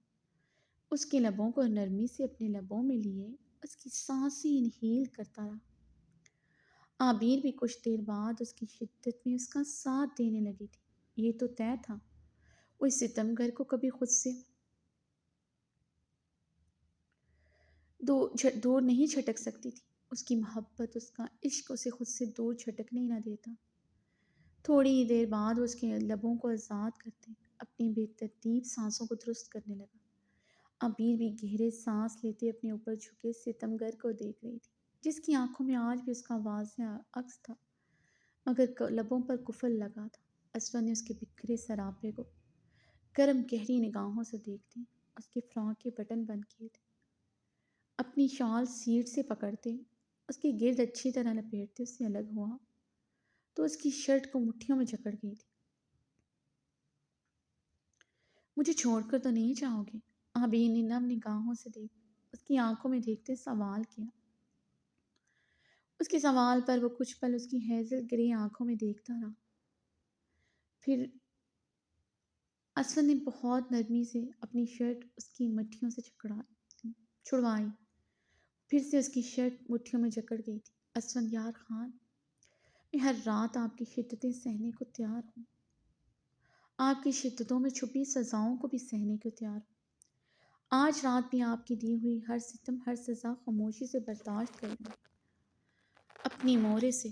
اس کے لبوں کو نرمی سے اپنے لبوں میں لیے اس کی سانسیں انہیل کرتا رہا۔ عابر بھی کچھ دیر بعد اس کی شدت میں اس کا ساتھ دینے لگی تھی۔ یہ تو طے تھا وہ اس ستمگر کو کبھی خود سے دور نہیں چھٹک سکتی تھی، اس کی محبت اس کا عشق اسے خود سے دور چھٹکنے ہی نہ دیتا۔ تھوڑی ہی دیر بعد وہ اس کے لبوں کو آزاد کرتے اپنی بے ترتیب سانسوں کو درست کرنے لگا۔ عبیر بھی گہرے سانس لیتے اپنے اوپر جھکے ستمگر کو دیکھ رہی تھی، جس کی آنکھوں میں آج بھی اس کا واضح عکس تھا، مگر لبوں پر کفل لگا تھا۔ اسود نے اس کے بکھرے سراپے کو گرم گہری نگاہوں سے دیکھتے اس کے فراق کے بٹن بند کیے تھے، اپنی شال سیٹ سے پکڑتے اس کے گرد اچھی طرح لپیٹتے اس سے الگ ہوا تو اس کی شرٹ کو مٹھیوں میں جکڑ گئی تھی۔ مجھے چھوڑ کر تو نہیں جاؤ گے؟ عابر نے نم نگاہوں سے دیکھ اس کی آنکھوں میں دیکھتے سوال کیا۔ اس کے سوال پر وہ کچھ پل اس کی ہیزل گرے آنکھوں میں دیکھتا رہا، پھر اسود نے بہت نرمی سے اپنی شرٹ اس کی مٹھیوں سے چھڑوائی، پھر سے اس کی شرٹ مٹھیوں میں جکڑ گئی تھی۔ اسود یار خان، میں ہر رات آپ کی شدتیں سہنے کو تیار ہوں، آپ کی شدتوں میں چھپی سزاؤں کو بھی سہنے کو تیار ہوں۔ آج رات بھی آپ کی دی ہوئی ہر ستم ہر سزا خاموشی سے برداشت کر لوں، اپنی مورے سے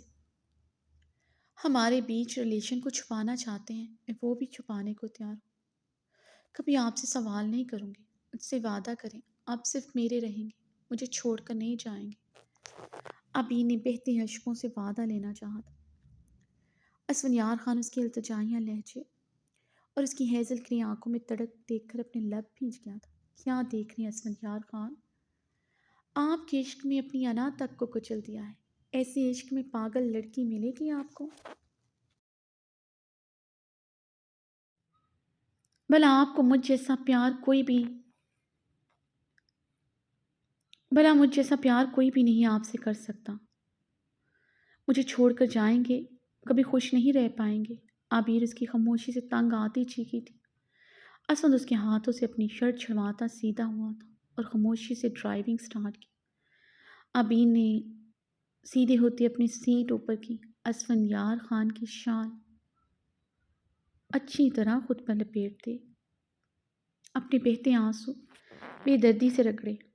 ہمارے بیچ ریلیشن کو چھپانا چاہتے ہیں، میں وہ بھی چھپانے کو تیار ہوں۔ کبھی آپ سے سوال نہیں کروں گی، مجھ سے وعدہ کریں آپ صرف میرے رہیں گے، مجھے چھوڑ کر نہیں جائیں گے۔ عابر نے بہتے اشکوں سے وعدہ لینا چاہا تھا۔ اسفند یار خان اس کے التجائیہ لہجے اور اس کی ہیزل گرین آنکھوں میں تڑپ دیکھ کر اپنے لب بھیج گیا تھا۔ کیا دیکھ رہی ہیں اسفندیار خان؟ آپ کے عشق میں اپنی انا تک کو کچل دیا ہے۔ ایسی عشق میں پاگل لڑکی ملے گی آپ کو؟ بھلا آپ کو مجھ جیسا پیار کوئی بھی بھلا مجھ جیسا پیار کوئی بھی نہیں آپ سے کر سکتا۔ مجھے چھوڑ کر جائیں گے، کبھی خوش نہیں رہ پائیں گے۔ عبیر اس کی خاموشی سے تنگ آتی چیخی تھی۔ اسد اس کے ہاتھوں سے اپنی شرٹ چھڑواتا سیدھا ہوا تھا اور خاموشی سے ڈرائیونگ سٹارٹ کی۔ عبیر نے سیدھے ہوتی اپنی سیٹ اوپر کی۔ اسفندیار خان کی شال اچھی طرح خود پر لپیٹتے اپنے بہتے آنسو بے دردی سے رگڑے۔